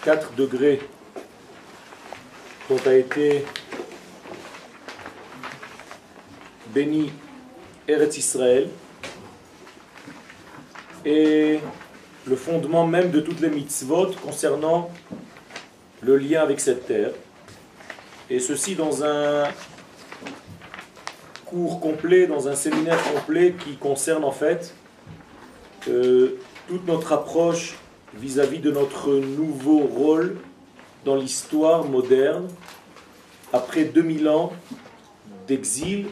4 degrés dont a été béni Eretz Israël et le fondement même de toutes les mitzvot concernant le lien avec cette terre. Et ceci dans un cours complet, dans un séminaire complet qui concerne en fait toute notre approche vis-à-vis de notre nouveau rôle dans l'histoire moderne après 2000 ans d'exil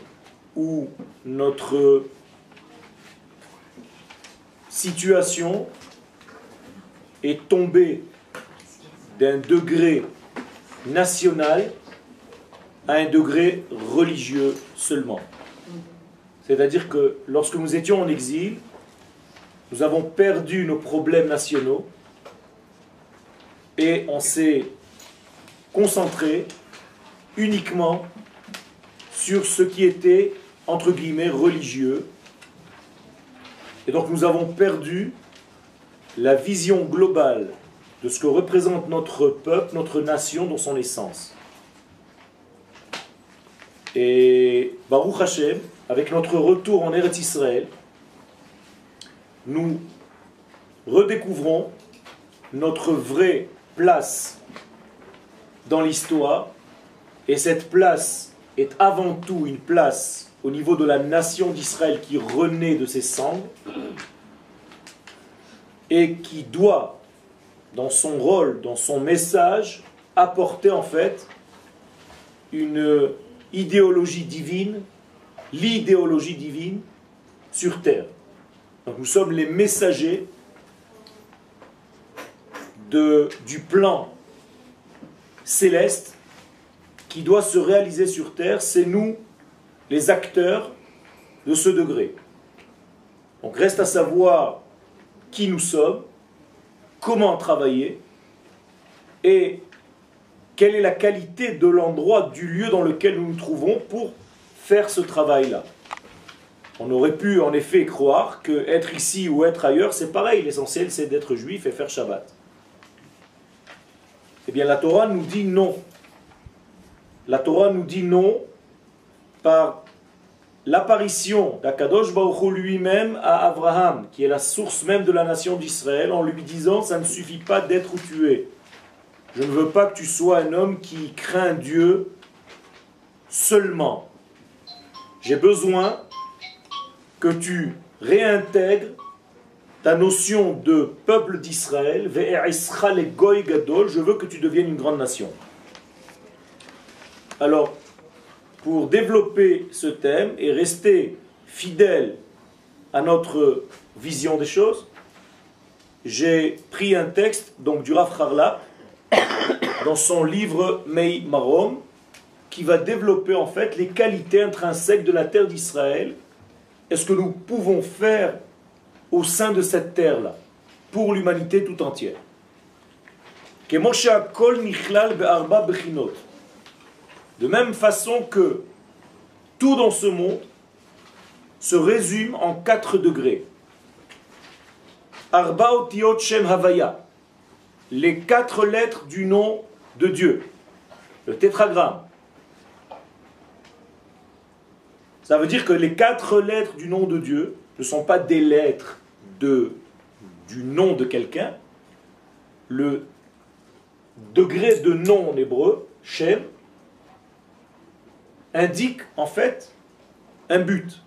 où notre situation est tombée d'un degré national à un degré religieux seulement. C'est-à-dire que lorsque nous étions en exil, nous avons perdu nos problèmes nationaux et on s'est concentré uniquement sur ce qui était, entre guillemets, religieux. Et donc nous avons perdu la vision globale de ce que représente notre peuple, notre nation dans son essence. Et Baruch Hashem, avec notre retour en Eretz Israël, nous redécouvrons notre vraie place dans l'histoire. Et cette place est avant tout une place au niveau de la nation d'Israël qui renaît de ses cendres et qui doit, dans son rôle, dans son message, apporter en fait une idéologie divine, l'idéologie divine sur terre. Donc nous sommes les messagers du plan céleste qui doit se réaliser sur terre. C'est nous les acteurs de ce degré. Donc reste à savoir qui nous sommes, comment travailler et quelle est la qualité de l'endroit, du lieu dans lequel nous nous trouvons pour faire ce travail-là. On aurait pu en effet croire que être ici ou être ailleurs, c'est pareil. L'essentiel, c'est d'être juif et faire Shabbat. Eh bien, la Torah nous dit non. La Torah nous dit non par l'apparition d'Akadosh Baruch Hu lui-même à Abraham, qui est la source même de la nation d'Israël, en lui disant « ça ne suffit pas d'être où tu es. Je ne veux pas que tu sois un homme qui craint Dieu seulement. J'ai besoin que tu réintègres ta notion de peuple d'Israël, je veux que tu deviennes une grande nation. » Alors, pour développer ce thème et rester fidèle à notre vision des choses, j'ai pris un texte donc du Rav Harlap dans son livre Mei Marom qui va développer en fait les qualités intrinsèques de la terre d'Israël et ce que nous pouvons faire au sein de cette terre-là pour l'humanité tout entière. De même façon que tout dans ce monde se résume en 4 degrés. Arba otiot shem havaya, les 4 lettres du nom de Dieu, le tétragramme. Ça veut dire que les 4 lettres du nom de Dieu ne sont pas des lettres du nom de quelqu'un. Le degré de nom en hébreu, Shem, indique en fait un but.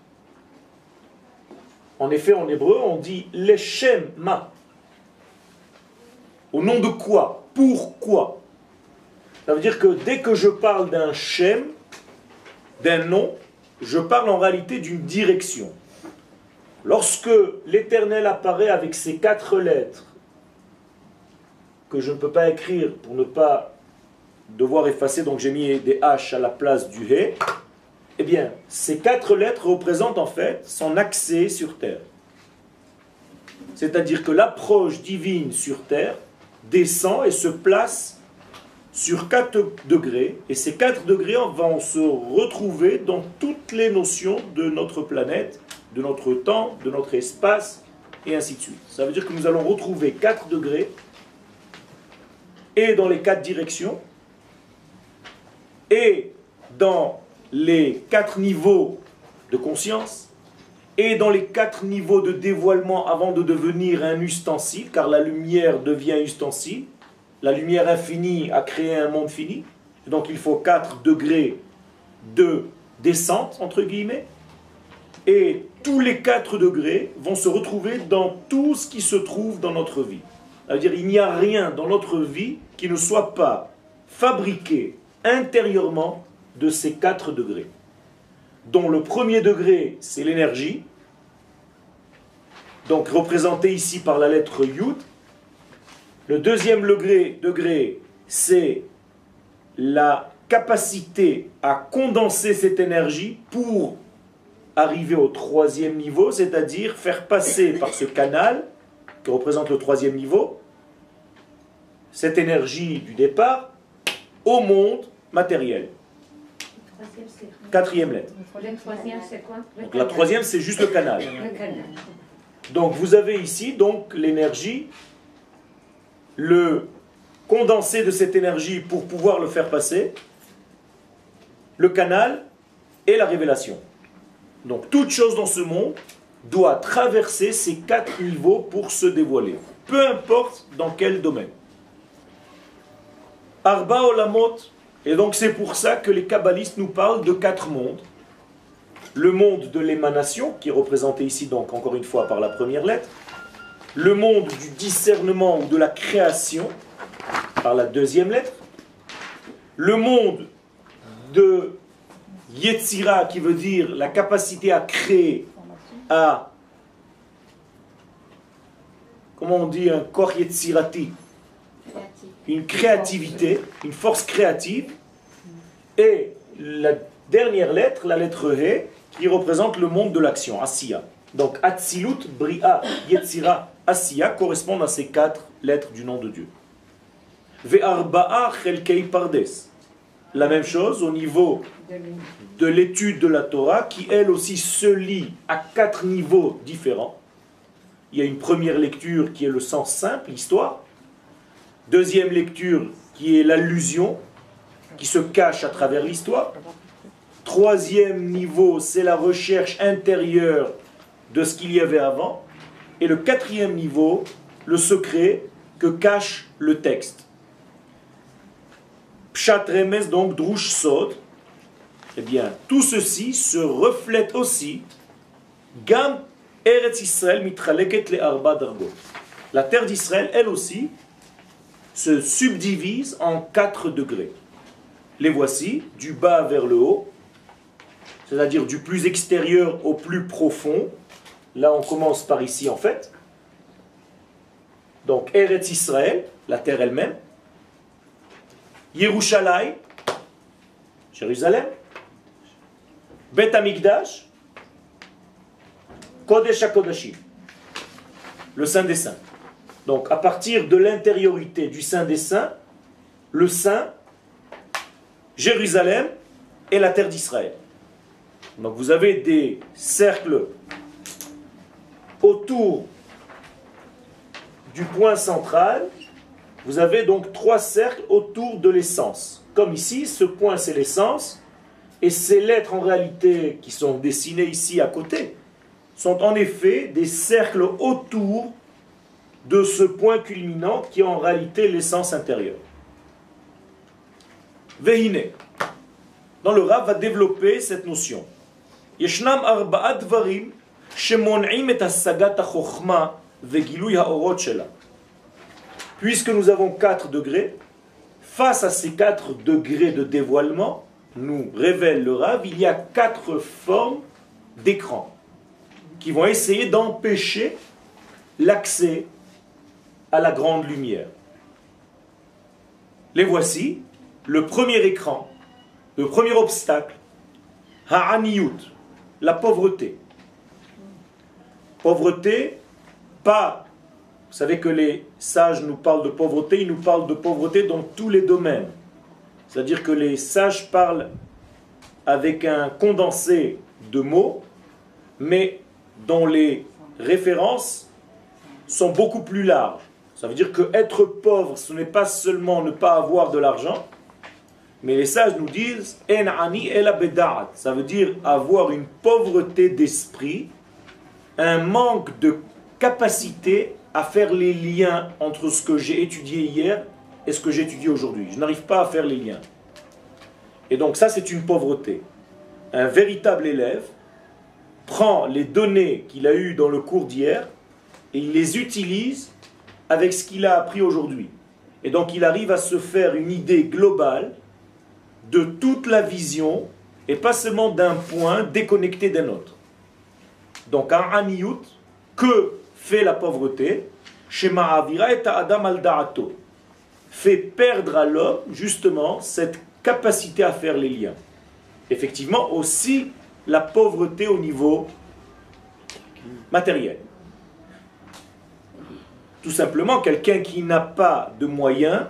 En effet, en hébreu, on dit Leshem ma. Au nom de quoi? Pourquoi? Ça veut dire que dès que je parle d'un Shem, d'un nom, je parle en réalité d'une direction. Lorsque l'Éternel apparaît avec ces 4 lettres, que je ne peux pas écrire pour ne pas devoir effacer, donc j'ai mis des H à la place du He, eh bien, ces 4 lettres représentent en fait son accès sur terre. C'est-à-dire que l'approche divine sur terre descend et se place sur 4 degrés, et ces 4 degrés vont se retrouver dans toutes les notions de notre planète, de notre temps, de notre espace, et ainsi de suite. Ça veut dire que nous allons retrouver 4 degrés et dans les 4 directions, et dans les 4 niveaux de conscience, et dans les 4 niveaux de dévoilement avant de devenir un ustensile, car la lumière devient ustensile. La lumière infinie a créé un monde fini. Donc il faut 4 degrés de descente, entre guillemets. Et tous les 4 degrés vont se retrouver dans tout ce qui se trouve dans notre vie. C'est-à-dire il n'y a rien dans notre vie qui ne soit pas fabriqué intérieurement de ces 4 degrés. Dont le premier degré, c'est l'énergie, donc représenté ici par la lettre Yud. Le deuxième degré, c'est la capacité à condenser cette énergie pour arriver au 3e niveau, c'est-à-dire faire passer par ce canal, qui représente le 3e niveau, cette énergie du départ, au monde matériel. 4e lettre. Le 3e, c'est quoi? Donc la 3e, c'est juste le canal. Le canal. Donc vous avez ici donc l'énergie, le condensé de cette énergie pour pouvoir le faire passer, le canal et la révélation. Donc toute chose dans ce monde doit traverser ces 4 niveaux pour se dévoiler, peu importe dans quel domaine. Arba Olamot, et donc c'est pour ça que les kabbalistes nous parlent de 4 mondes. Le monde de l'émanation, qui est représenté ici donc encore une fois par la première lettre, le monde du discernement ou de la création, par la 2e lettre, le monde de Yetzira, qui veut dire la capacité à créer, à, comment on dit, un corps Yetzirati, une créativité, une force créative, et la dernière lettre, la lettre He, qui représente le monde de l'action, Asiya. Donc Atzilut, Bria, Yetzira, Asiya correspondent à ces 4 lettres du nom de Dieu. Ve'arba'a chelkei pardes. La même chose au niveau de l'étude de la Torah, qui elle aussi se lie à 4 niveaux différents. Il y a une première lecture qui est le sens simple, l'histoire. Deuxième lecture qui est l'allusion, qui se cache à travers l'histoire. 3e niveau, c'est la recherche intérieure de ce qu'il y avait avant. Et le 4e niveau, le secret que cache le texte. Pshat Remes, donc Drush Sod. Eh bien, tout ceci se reflète aussi. Gam Eretz Israël mitraleket le arba dargot. La terre d'Israël, elle aussi, se subdivise en 4 degrés. Les voici, du bas vers le haut, c'est-à-dire du plus extérieur au plus profond. Là, on commence par ici, en fait. Donc, Eretz Israël, la terre elle-même. Yerushalayim, Jérusalem. Bet Amikdash, Kodesh HaKodashim, le Saint des Saints. Donc, à partir de l'intériorité du Saint des Saints, le Saint, Jérusalem et la terre d'Israël. Donc, vous avez des cercles autour du point central. Vous avez donc 3 cercles autour de l'essence. Comme ici, ce point c'est l'essence, et ces lettres en réalité qui sont dessinées ici à côté, sont en effet des cercles autour de ce point culminant qui est en réalité l'essence intérieure. Vehine. Dans le Rav va développer cette notion. Yeshnam arba'at dvarim shemon'im et hasagat ha-chokhma vegiluy ha-orot shela. Puisque nous avons 4 degrés, face à ces 4 degrés de dévoilement, nous révèle le Rav, il y a 4 formes d'écran qui vont essayer d'empêcher l'accès à la grande lumière. Les voici. Le premier écran, le premier obstacle, ha'aniyut, la pauvreté. Pauvreté, pas... Vous savez que les sages nous parlent de pauvreté, ils nous parlent de pauvreté dans tous les domaines. C'est-à-dire que les sages parlent avec un condensé de mots, mais dont les références sont beaucoup plus larges. Ça veut dire que être pauvre, ce n'est pas seulement ne pas avoir de l'argent, mais les sages nous disent En ani ela beda'at. Ça veut dire avoir une pauvreté d'esprit, un manque de capacité à faire les liens entre ce que j'ai étudié hier et ce que j'étudie aujourd'hui. Je n'arrive pas à faire les liens. Et donc ça, c'est une pauvreté. Un véritable élève prend les données qu'il a eues dans le cours d'hier et il les utilise avec ce qu'il a appris aujourd'hui. Et donc il arrive à se faire une idée globale de toute la vision et pas seulement d'un point déconnecté d'un autre. Donc un aniyut, que fait la pauvreté? Shema avira et adam al da'ato, fait perdre à l'homme justement cette capacité à faire les liens. Effectivement aussi la pauvreté au niveau matériel. Tout simplement, quelqu'un qui n'a pas de moyens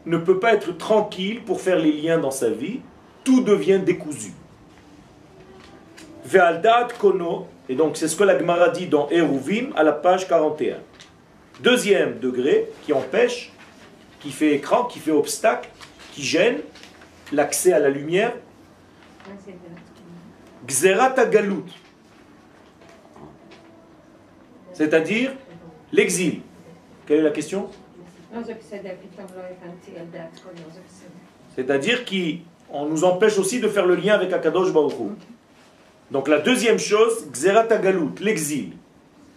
ne peut pas être tranquille pour faire les liens dans sa vie. Tout devient décousu. Ve'aldaat kono, et donc c'est ce que la Gemara dit dans Eruvim à la page 41. Deuxième degré qui empêche, qui fait écran, qui fait obstacle, qui gêne l'accès à la lumière. Gzerat hagalut, c'est-à-dire l'exil. Quelle est la question? C'est-à-dire qu'on nous empêche aussi de faire le lien avec Akadosh Baruch Hu. Donc la deuxième chose, Gzerat hagalut, l'exil.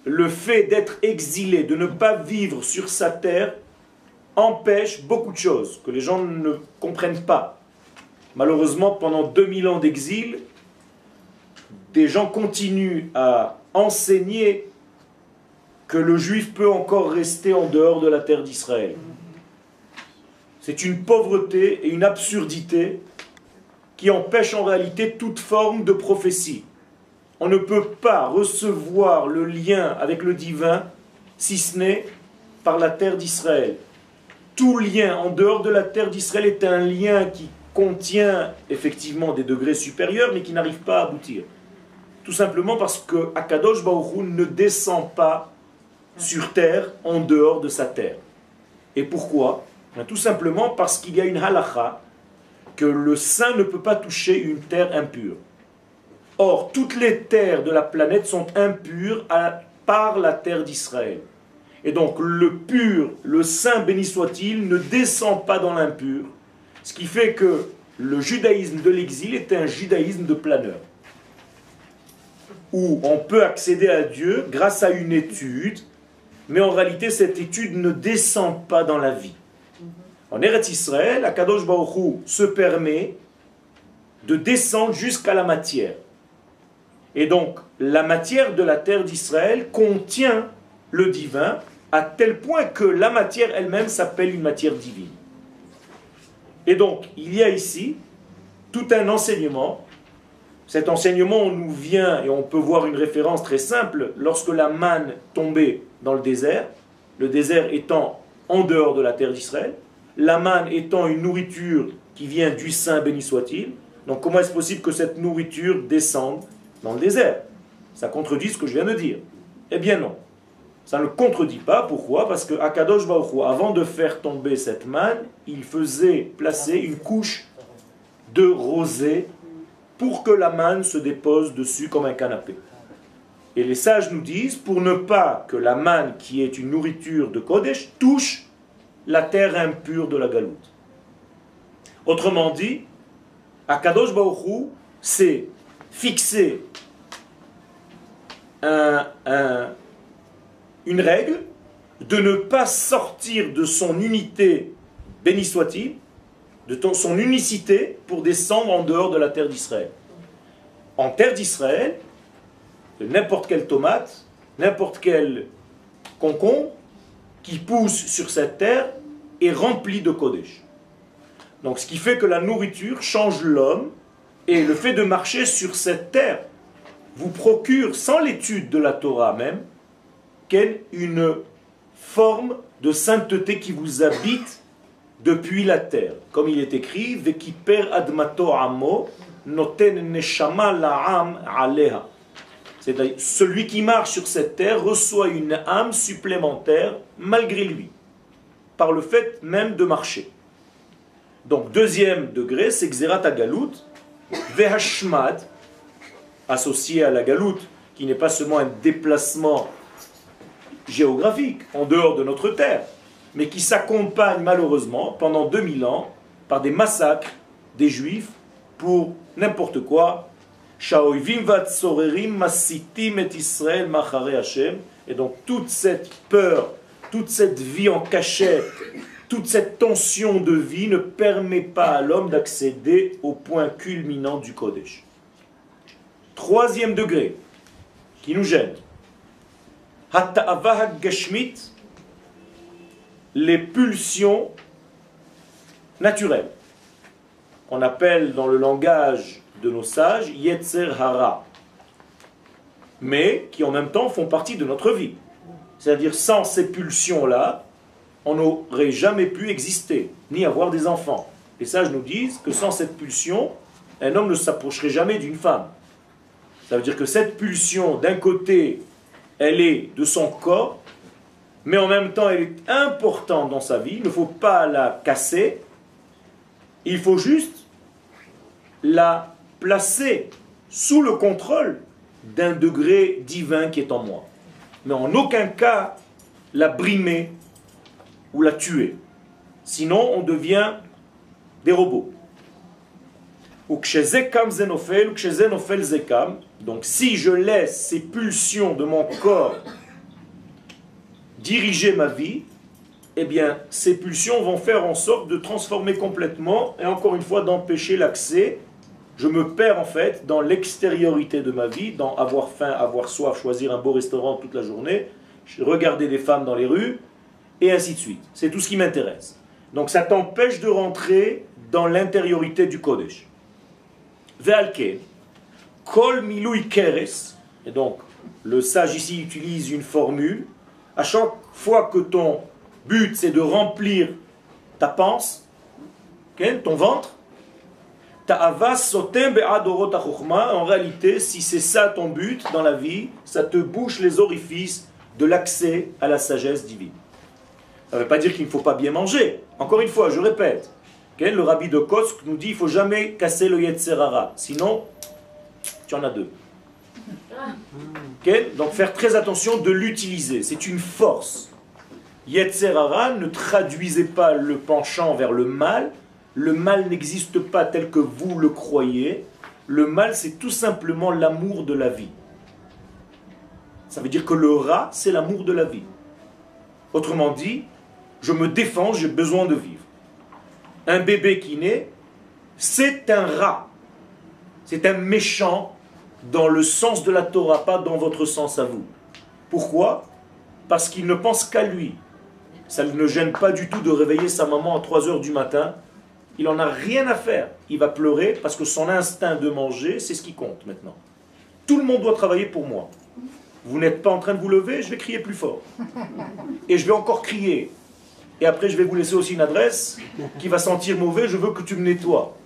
Le fait d'être exilé, de ne pas vivre sur sa terre, empêche beaucoup de choses que les gens ne comprennent pas. Malheureusement, pendant 2000 ans d'exil, des gens continuent à enseigner que le juif peut encore rester en dehors de la terre d'Israël. C'est une pauvreté et une absurdité qui empêche en réalité toute forme de prophétie. On ne peut pas recevoir le lien avec le divin si ce n'est par la terre d'Israël. Tout lien en dehors de la terre d'Israël est un lien qui contient effectivement des degrés supérieurs mais qui n'arrive pas à aboutir. Tout simplement parce que Akadosh Baruch Hu ne descend pas sur terre en dehors de sa terre. Et pourquoi? Tout simplement parce qu'il y a une halakha que le saint ne peut pas toucher une terre impure. Or, toutes les terres de la planète sont impures par la terre d'Israël. Et donc, le pur, le saint béni soit-il, ne descend pas dans l'impur. Ce qui fait que le judaïsme de l'exil est un judaïsme de planeur. Où on peut accéder à Dieu grâce à une étude, mais en réalité, cette étude ne descend pas dans la vie. En Eretz Israël, Akadosh Baruch Hu se permet de descendre jusqu'à la matière. Et donc, la matière de la terre d'Israël contient le divin, à tel point que la matière elle-même s'appelle une matière divine. Et donc, il y a ici tout un enseignement. Cet enseignement, on nous vient, et on peut voir une référence très simple, lorsque la manne tombait dans le désert étant en dehors de la terre d'Israël, la manne étant une nourriture qui vient du Saint béni soit-il. Donc comment est-ce possible que cette nourriture descende dans le désert? Ça contredit ce que je viens de dire. Eh bien non. Ça ne le contredit pas. Pourquoi? Parce que Akadosh Baruch Hu, avant de faire tomber cette manne, il faisait placer une couche de rosée pour que la manne se dépose dessus comme un canapé. Et les sages nous disent, pour ne pas que la manne, qui est une nourriture de Kodesh, touche la terre impure de la galoute. Autrement dit, Akadosh Baruch Hu s'est fixé une règle de ne pas sortir de son unité, béni soit-il, de son unicité pour descendre en dehors de la terre d'Israël. En terre d'Israël, n'importe quelle tomate, n'importe quel concombre qui pousse sur cette terre est rempli de Kodesh. Donc ce qui fait que la nourriture change l'homme, et le fait de marcher sur cette terre vous procure, sans l'étude de la Torah même, une forme de sainteté qui vous habite depuis la terre. Comme il est écrit, Vekiper admato amo noten neshama la'am aleha. C'est-à-dire, celui qui marche sur cette terre reçoit une âme supplémentaire malgré lui. par le fait même de marcher. Donc deuxième degré, c'est Xerat HaGalut, Vehashmad, associé à la Galout, qui n'est pas seulement un déplacement géographique en dehors de notre terre, mais qui s'accompagne malheureusement pendant 2000 ans par des massacres des Juifs pour n'importe quoi. Et donc toute cette peur, toute cette vie en cachette, toute cette tension de vie ne permet pas à l'homme d'accéder au point culminant du Kodesh. Troisième degré, qui nous gêne. Hata'avah gashmit, les pulsions naturelles. On appelle dans le langage de nos sages Yetzer Hara, mais qui en même temps font partie de notre vie. C'est-à-dire sans ces pulsions-là, on n'aurait jamais pu exister, ni avoir des enfants. Les sages nous disent que sans cette pulsion, un homme ne s'approcherait jamais d'une femme. Ça veut dire que cette pulsion, d'un côté, elle est de son corps, mais en même temps, elle est importante dans sa vie. Il ne faut pas la casser. Il faut juste la placer sous le contrôle d'un degré divin qui est en moi. Mais en aucun cas la brimer ou la tuer. Sinon, on devient des robots. Donc si je laisse ces pulsions de mon corps diriger ma vie, eh bien ces pulsions vont faire en sorte de transformer complètement et encore une fois d'empêcher l'accès. Je me perds en fait dans l'extériorité de ma vie, dans avoir faim, avoir soif, choisir un beau restaurant toute la journée, regarder des femmes dans les rues et ainsi de suite. C'est tout ce qui m'intéresse. Donc ça t'empêche de rentrer dans l'intériorité du Kodesh. Ve'alken, kol milui keres, et donc le sage ici utilise une formule. À chaque fois que ton but c'est de remplir ta panse, ton ventre, en réalité, si c'est ça ton but dans la vie, ça te bouche les orifices de l'accès à la sagesse divine. Ça ne veut pas dire qu'il ne faut pas bien manger. Encore une fois, je répète, le rabbi de Kosk nous dit qu'il ne faut jamais casser le Yetzer Hara, sinon tu en as deux. Donc faire très attention de l'utiliser, c'est une force. Yetzer Hara, ne traduisez pas le penchant vers le mal. Le mal n'existe pas tel que vous le croyez. Le mal, c'est tout simplement l'amour de la vie. Ça veut dire que le rat, c'est l'amour de la vie. Autrement dit, je me défends, j'ai besoin de vivre. Un bébé qui naît, c'est un rat. C'est un méchant dans le sens de la Torah, pas dans votre sens à vous. Pourquoi? Parce qu'il ne pense qu'à lui. Ça ne le gêne pas du tout de réveiller sa maman à 3 heures du matin. Il n'en a rien à faire. Il va pleurer parce que son instinct de manger, c'est ce qui compte maintenant. Tout le monde doit travailler pour moi. Vous n'êtes pas en train de vous lever, je vais crier plus fort. Et je vais encore crier. Et après, je vais vous laisser aussi une adresse qui va sentir mauvais, je veux que tu me nettoies.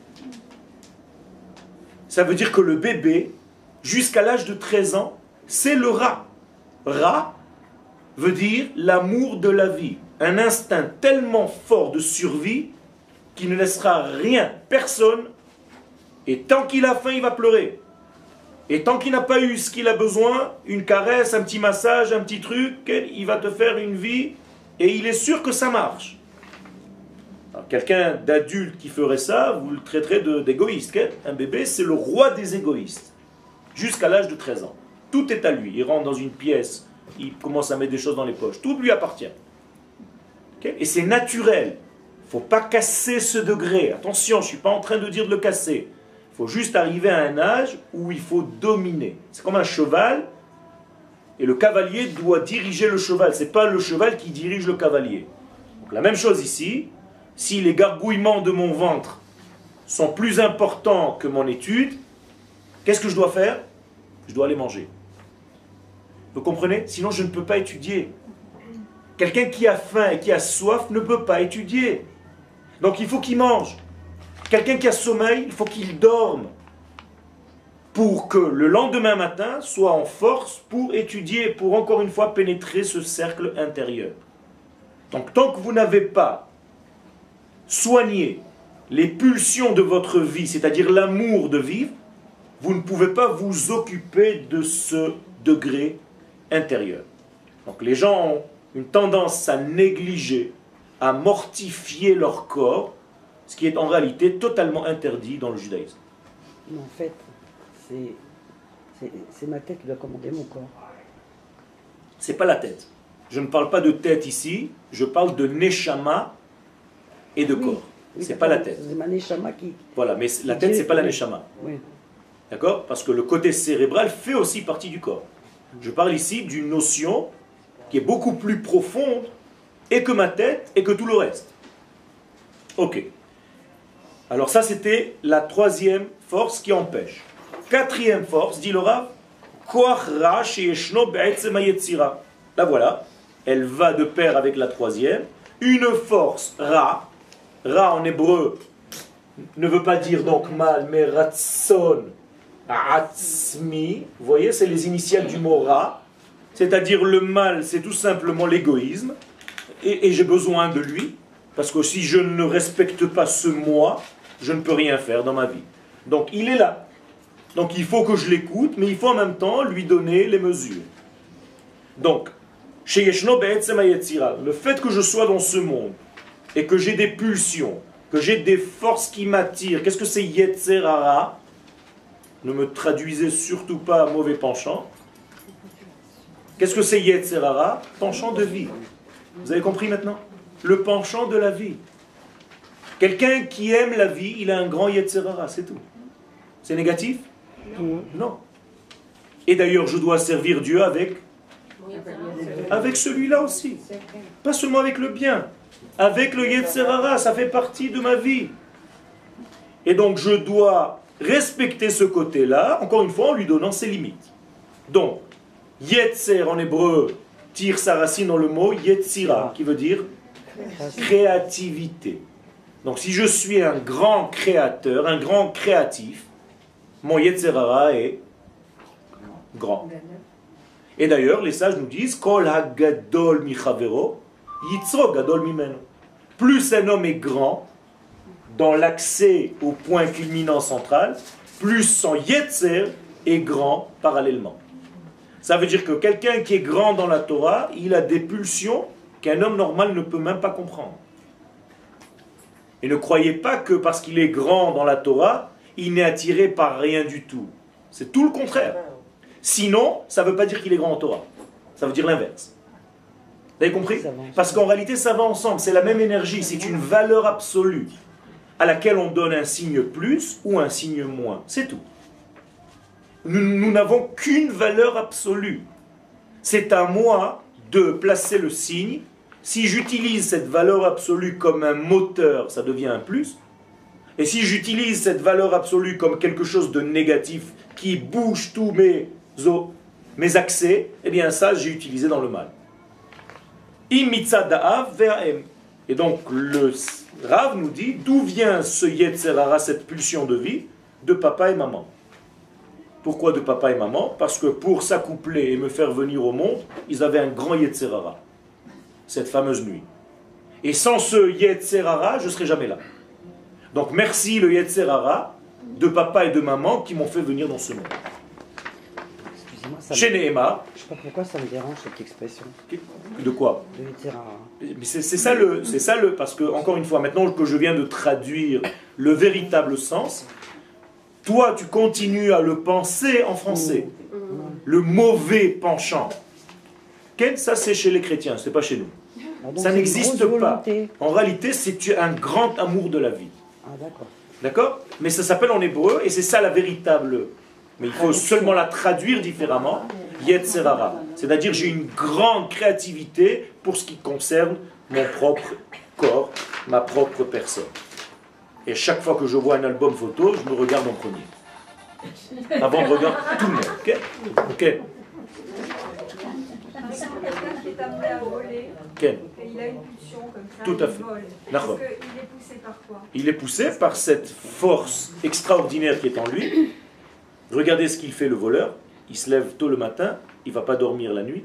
Ça veut dire que le bébé, jusqu'à l'âge de 13 ans, c'est le rat. Rat veut dire l'amour de la vie. Un instinct tellement fort de survie qui ne laissera rien, personne, et tant qu'il a faim, il va pleurer. Et tant qu'il n'a pas eu ce qu'il a besoin, une caresse, un petit massage, un petit truc, il va te faire une vie, et il est sûr que ça marche. Quelqu'un d'adulte qui ferait ça, vous le traiterez d'égoïste. Un bébé, c'est le roi des égoïstes, jusqu'à l'âge de 13 ans. Tout est à lui. Il rentre dans une pièce, il commence à mettre des choses dans les poches. Tout lui appartient. Et c'est naturel. Il ne faut pas casser ce degré. Attention, je ne suis pas en train de dire de le casser. Il faut juste arriver à un âge où il faut dominer. C'est comme un cheval, et le cavalier doit diriger le cheval. Ce n'est pas le cheval qui dirige le cavalier. Donc, la même chose ici, si les gargouillements de mon ventre sont plus importants que mon étude, qu'est-ce que je dois faire? Je dois aller manger. Vous comprenez? Sinon, je ne peux pas étudier. Quelqu'un qui a faim et qui a soif ne peut pas étudier. Donc il faut qu'il mange. Quelqu'un qui a sommeil, il faut qu'il dorme. Pour que le lendemain matin soit en force pour étudier, pour encore une fois pénétrer ce cercle intérieur. Donc tant que vous n'avez pas soigné les pulsions de votre vie, c'est-à-dire l'amour de vivre, vous ne pouvez pas vous occuper de ce degré intérieur. Donc les gens ont une tendance à négliger, à mortifier leur corps, ce qui est en réalité totalement interdit dans le judaïsme. Mais en fait, c'est ma tête qui doit commander mon corps. C'est pas la tête. Je ne parle pas de tête ici, je parle de neshama et de corps. Oui, c'est pas la tête. C'est ma neshama qui... Voilà, mais la tête, c'est pas la neshama. Oui. D'accord? Parce que le côté cérébral fait aussi partie du corps. Je parle ici d'une notion qui est beaucoup plus profonde et que ma tête et que tout le reste. Ok. Alors ça, c'était la troisième force qui empêche. Quatrième force, dit le Rav, la voilà, elle va de pair avec la troisième. Une force, ra. Ra en hébreu ne veut pas dire donc mal, mais ratson, atzmi. Vous voyez, c'est les initiales du mot ra. C'est-à-dire le mal, c'est tout simplement l'égoïsme. Et j'ai besoin de lui. Parce que si je ne respecte pas ce moi, je ne peux rien faire dans ma vie. Donc il est là. Donc il faut que je l'écoute, mais il faut en même temps lui donner les mesures. Donc, le fait que je sois dans ce monde et que j'ai des pulsions, que j'ai des forces qui m'attirent, qu'est-ce que c'est Yetzer Hara? Ne me traduisez surtout pas mauvais penchant. Qu'est-ce que c'est Yetzer Hara? Penchant de vie. Vous avez compris maintenant? Le penchant de la vie. Quelqu'un qui aime la vie, il a un grand Yetzer Hara, c'est tout. C'est négatif? Non. Et d'ailleurs, je dois servir Dieu avec celui-là aussi. Pas seulement avec le bien. Avec le Yetzer Hara, ça fait partie de ma vie. Et donc, je dois respecter ce côté-là, encore une fois, en lui donnant ses limites. Donc, Yetzer en hébreu tire sa racine dans le mot Yetzira, qui veut dire créativité. Donc, si je suis un grand créateur, un grand créatif, mon Yetzer Hara est grand. Et d'ailleurs, les sages nous disent Kol hagadol mi chavero, yitzro gadol mimeno. Plus un homme est grand, dans l'accès au point culminant central, plus son Yetzer est grand parallèlement. Ça veut dire que quelqu'un qui est grand dans la Torah, il a des pulsions qu'un homme normal ne peut même pas comprendre. Et ne croyez pas que parce qu'il est grand dans la Torah, il n'est attiré par rien du tout. C'est tout le contraire. Sinon, ça ne veut pas dire qu'il est grand en Torah. Ça veut dire l'inverse. Vous avez compris? Parce qu'en réalité, ça va ensemble. C'est la même énergie. C'est une valeur absolue à laquelle on donne un signe plus ou un signe moins. C'est tout. Nous n'avons qu'une valeur absolue. C'est à moi de placer le signe. Si j'utilise cette valeur absolue comme un moteur, ça devient un plus. Et si j'utilise cette valeur absolue comme quelque chose de négatif qui bouge tous mes accès, eh bien ça, j'ai utilisé dans le mal. Et donc, le Rav nous dit, d'où vient ce Yetzer Hara, cette pulsion de vie? De papa et maman. Pourquoi de papa et maman? Parce que pour s'accoupler et me faire venir au monde, ils avaient un grand Yetzer Hara. Cette fameuse nuit. Et sans ce Yetzer Hara, je ne serais jamais là. Donc merci le Yetzer Hara de papa et de maman qui m'ont fait venir dans ce monde. Excusez-moi, Chez Nehema. Je ne sais pas pourquoi ça me dérange cette expression. De quoi? De Yetzer Hara. Mais c'est ça le... Parce que, encore une fois, maintenant que je viens de traduire le véritable sens, toi tu continues à le penser en français. Le mauvais penchant. Ça c'est chez les chrétiens, c'est pas chez nous. Ça n'existe pas. En réalité, c'est un grand amour de la vie. Ah, d'accord. D'accord? Mais ça s'appelle en hébreu, et c'est ça la véritable. Mais il faut seulement la traduire différemment. Yetzer Hara. C'est-à-dire, j'ai une grande créativité pour ce qui concerne mon propre corps, ma propre personne. Et chaque fois que je vois un album photo, je me regarde en premier. Avant de regarder tout le monde. Ok? Ok? Quelqu'un qui est amené à voler, Ken. et il a une pulsion comme ça, Tout à fait. il vole. D'accord. Est-ce qu'il est poussé par quoi? Il est poussé par cette force extraordinaire qui est en lui. Regardez ce qu'il fait le voleur. Il se lève tôt le matin, il ne va pas dormir la nuit.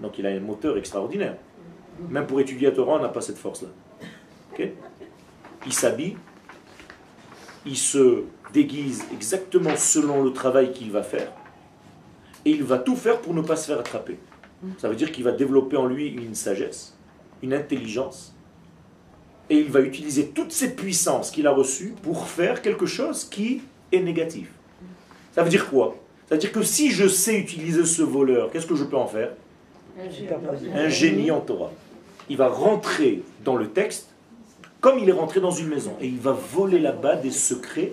Donc il a un moteur extraordinaire. Même pour étudier la Torah, on n'a pas cette force-là. Ok? Il s'habille, il se déguise exactement selon le travail qu'il va faire, et il va tout faire pour ne pas se faire attraper. Ça veut dire qu'il va développer en lui une sagesse, une intelligence, et il va utiliser toutes ces puissances qu'il a reçues pour faire quelque chose qui est négatif. Ça veut dire quoi? Ça veut dire que si je sais utiliser ce voleur, qu'est-ce que je peux en faire? Un génie en Torah. Il va rentrer dans le texte comme il est rentré dans une maison, et il va voler là-bas des secrets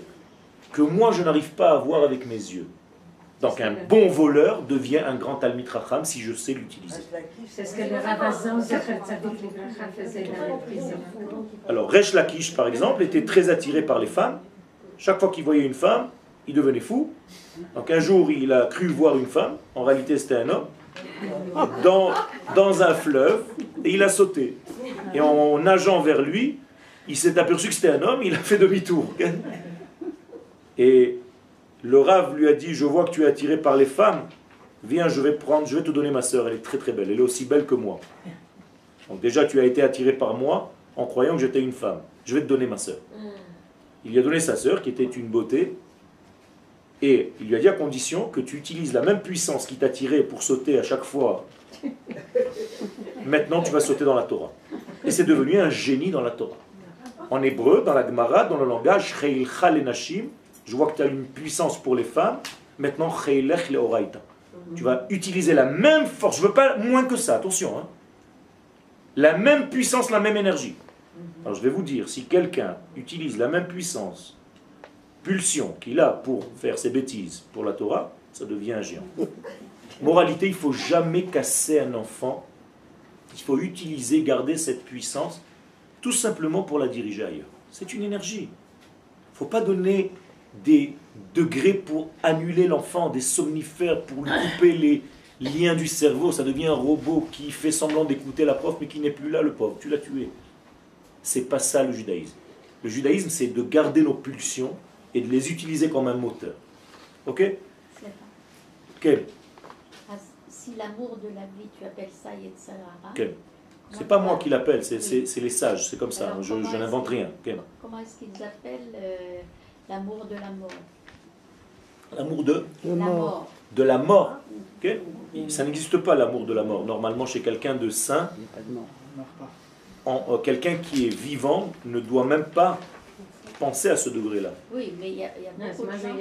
que moi je n'arrive pas à voir avec mes yeux. Donc un bon voleur devient un grand Talmid Chacham si je sais l'utiliser. C'est ce que le Ravazan, Zecher Tzadik Livracha, faisait dans la prison. Alors Resh Lakish par exemple était très attiré par les femmes. Chaque fois qu'il voyait une femme, il devenait fou. Donc un jour il a cru voir une femme, en réalité c'était un homme, dans un fleuve, et il a sauté. Et en nageant vers lui, il s'est aperçu que c'était un homme, il a fait demi-tour. Et le Rav lui a dit, je vois que tu es attiré par les femmes, viens, je vais te donner ma sœur, elle est très très belle, elle est aussi belle que moi. Donc déjà tu as été attiré par moi en croyant que j'étais une femme, je vais te donner ma sœur. Il lui a donné sa sœur qui était une beauté, et il lui a dit à condition que tu utilises la même puissance qui t'a tiré pour sauter à chaque fois. Maintenant tu vas sauter dans la Torah. Et c'est devenu un génie dans la Torah. En hébreu, dans la Gemara, dans le langage, Cheilcha lenashim, je vois que tu as une puissance pour les femmes, maintenant Cheilech leoraita. Tu vas utiliser la même force, je ne veux pas moins que ça, attention. Hein. La même puissance, la même énergie. Alors je vais vous dire, si quelqu'un utilise la même puissance, pulsion qu'il a pour faire ses bêtises pour la Torah, ça devient un géant. Moralité, il ne faut jamais casser un enfant. Il faut utiliser, garder cette puissance, tout simplement pour la diriger ailleurs. C'est une énergie. Il ne faut pas donner des degrés pour annuler l'enfant, des somnifères pour lui couper les liens du cerveau. Ça devient un robot qui fait semblant d'écouter la prof, mais qui n'est plus là, le pauvre. Tu l'as tué. C'est pas ça le judaïsme. Le judaïsme, c'est de garder nos pulsions et de les utiliser comme un moteur. Ok? Quel? Si l'amour de la vie, tu appelles ça Yetzirah. Quel? C'est pas moi qui l'appelle, c'est les sages, c'est comme ça, Alors, je n'invente rien. Comment est-ce qu'ils appellent l'amour de la mort? L'amour de La mort. De la mort. Okay. Ça n'existe pas l'amour de la mort. Normalement, chez quelqu'un de saint, quelqu'un qui est vivant ne doit même pas penser à ce degré-là. Oui, mais il y a beaucoup de gens.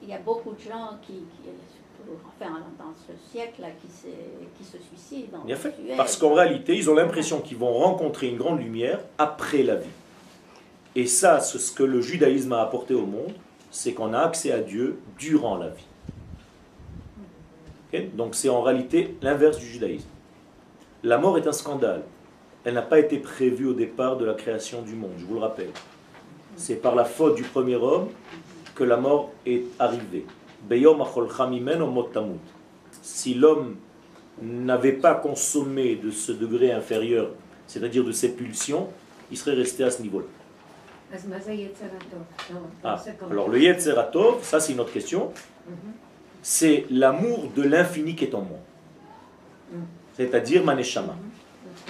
Il y a beaucoup de gens qui enfin, dans ce siècle-là, qui se suicident. Bien fait. Parce qu'en réalité, ils ont l'impression qu'ils vont rencontrer une grande lumière après la vie. Et ça, c'est ce que le judaïsme a apporté au monde, c'est qu'on a accès à Dieu durant la vie. Okay? Donc c'est en réalité l'inverse du judaïsme. La mort est un scandale. Elle n'a pas été prévue au départ de la création du monde, je vous le rappelle. C'est par la faute du premier homme que la mort est arrivée. Si l'homme n'avait pas consommé de ce degré inférieur, c'est-à-dire de ses pulsions, il serait resté à ce niveau-là. Alors le Yetzer Hatov, ça c'est une autre question, c'est l'amour de l'infini qui est en moi, c'est-à-dire ma neshama.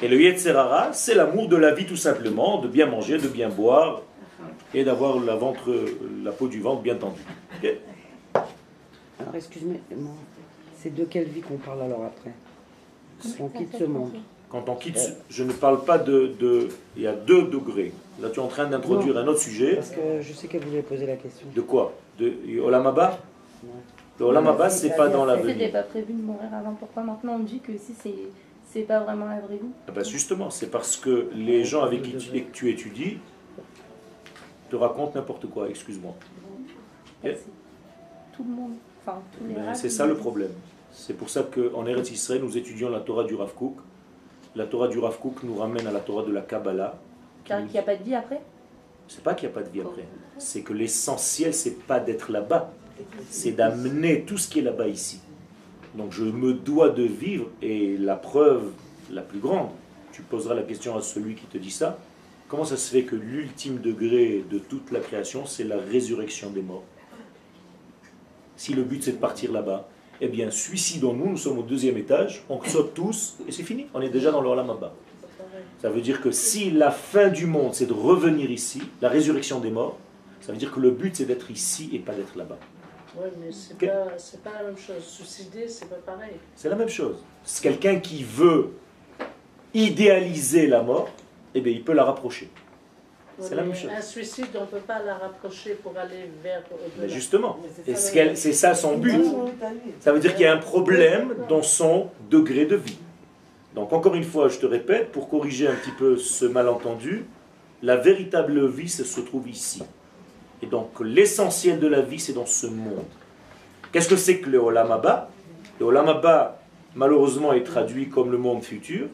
Et le Yetzer Hara, c'est l'amour de la vie tout simplement, de bien manger, de bien boire et d'avoir la peau du ventre bien tendue. Okay? Alors excuse-moi, c'est de quelle vie qu'on parle alors après? On quitte ce monde. Quand on quitte, je ne parle pas il y a 2 degrés. Là, tu es en train d'introduire un autre sujet. Parce que je sais qu'elle voulait poser la question. De quoi? De Olam Haba? Le Olam Haba, c'est pas dans l'avenir. C'était pas prévu de mourir avant. Pourquoi maintenant on dit que si c'est pas vraiment la vraie vie? Ah ben justement, c'est parce que les gens avec qui tu étudies te racontent n'importe quoi, excuse-moi. C'est tout le monde. Enfin, tous les races, C'est ça le problème. C'est pour ça qu'en Eretz Israël, nous étudions la Torah du Rav Kook. La Torah du Rav Kook nous ramène à la Torah de la Kabbalah. Car il n'y a pas de vie après? C'est pas qu'il n'y a pas de vie après. C'est que l'essentiel, c'est pas d'être là-bas. C'est d'amener tout ce qui est là-bas ici. Donc je me dois de vivre, et la preuve la plus grande, tu poseras la question à celui qui te dit ça, comment ça se fait que l'ultime degré de toute la création, c'est la résurrection des morts? Si le but c'est de partir là-bas, Eh bien, suicidons-nous, nous sommes au 2e étage, on saute tous, et c'est fini, on est déjà dans le Olam Haba. Ça veut dire que si la fin du monde, c'est de revenir ici, la résurrection des morts, ça veut dire que le but, c'est d'être ici et pas d'être là-bas. Oui, mais c'est pas la même chose. Suicider, c'est pas pareil. C'est la même chose. C'est quelqu'un qui veut idéaliser la mort, eh bien, il peut la rapprocher. C'est la même chose. Un suicide, on ne peut pas la rapprocher pour aller vers au-delà. Mais justement, c'est ça son but. Ça veut dire qu'il y a un problème dans son degré de vie. Donc encore une fois, je te répète, pour corriger un petit peu ce malentendu, la véritable vie, ça se trouve ici. Et donc l'essentiel de la vie, c'est dans ce monde. Qu'est-ce que c'est que le Olam Haba? Le Olam Haba, malheureusement, est traduit comme le monde futur,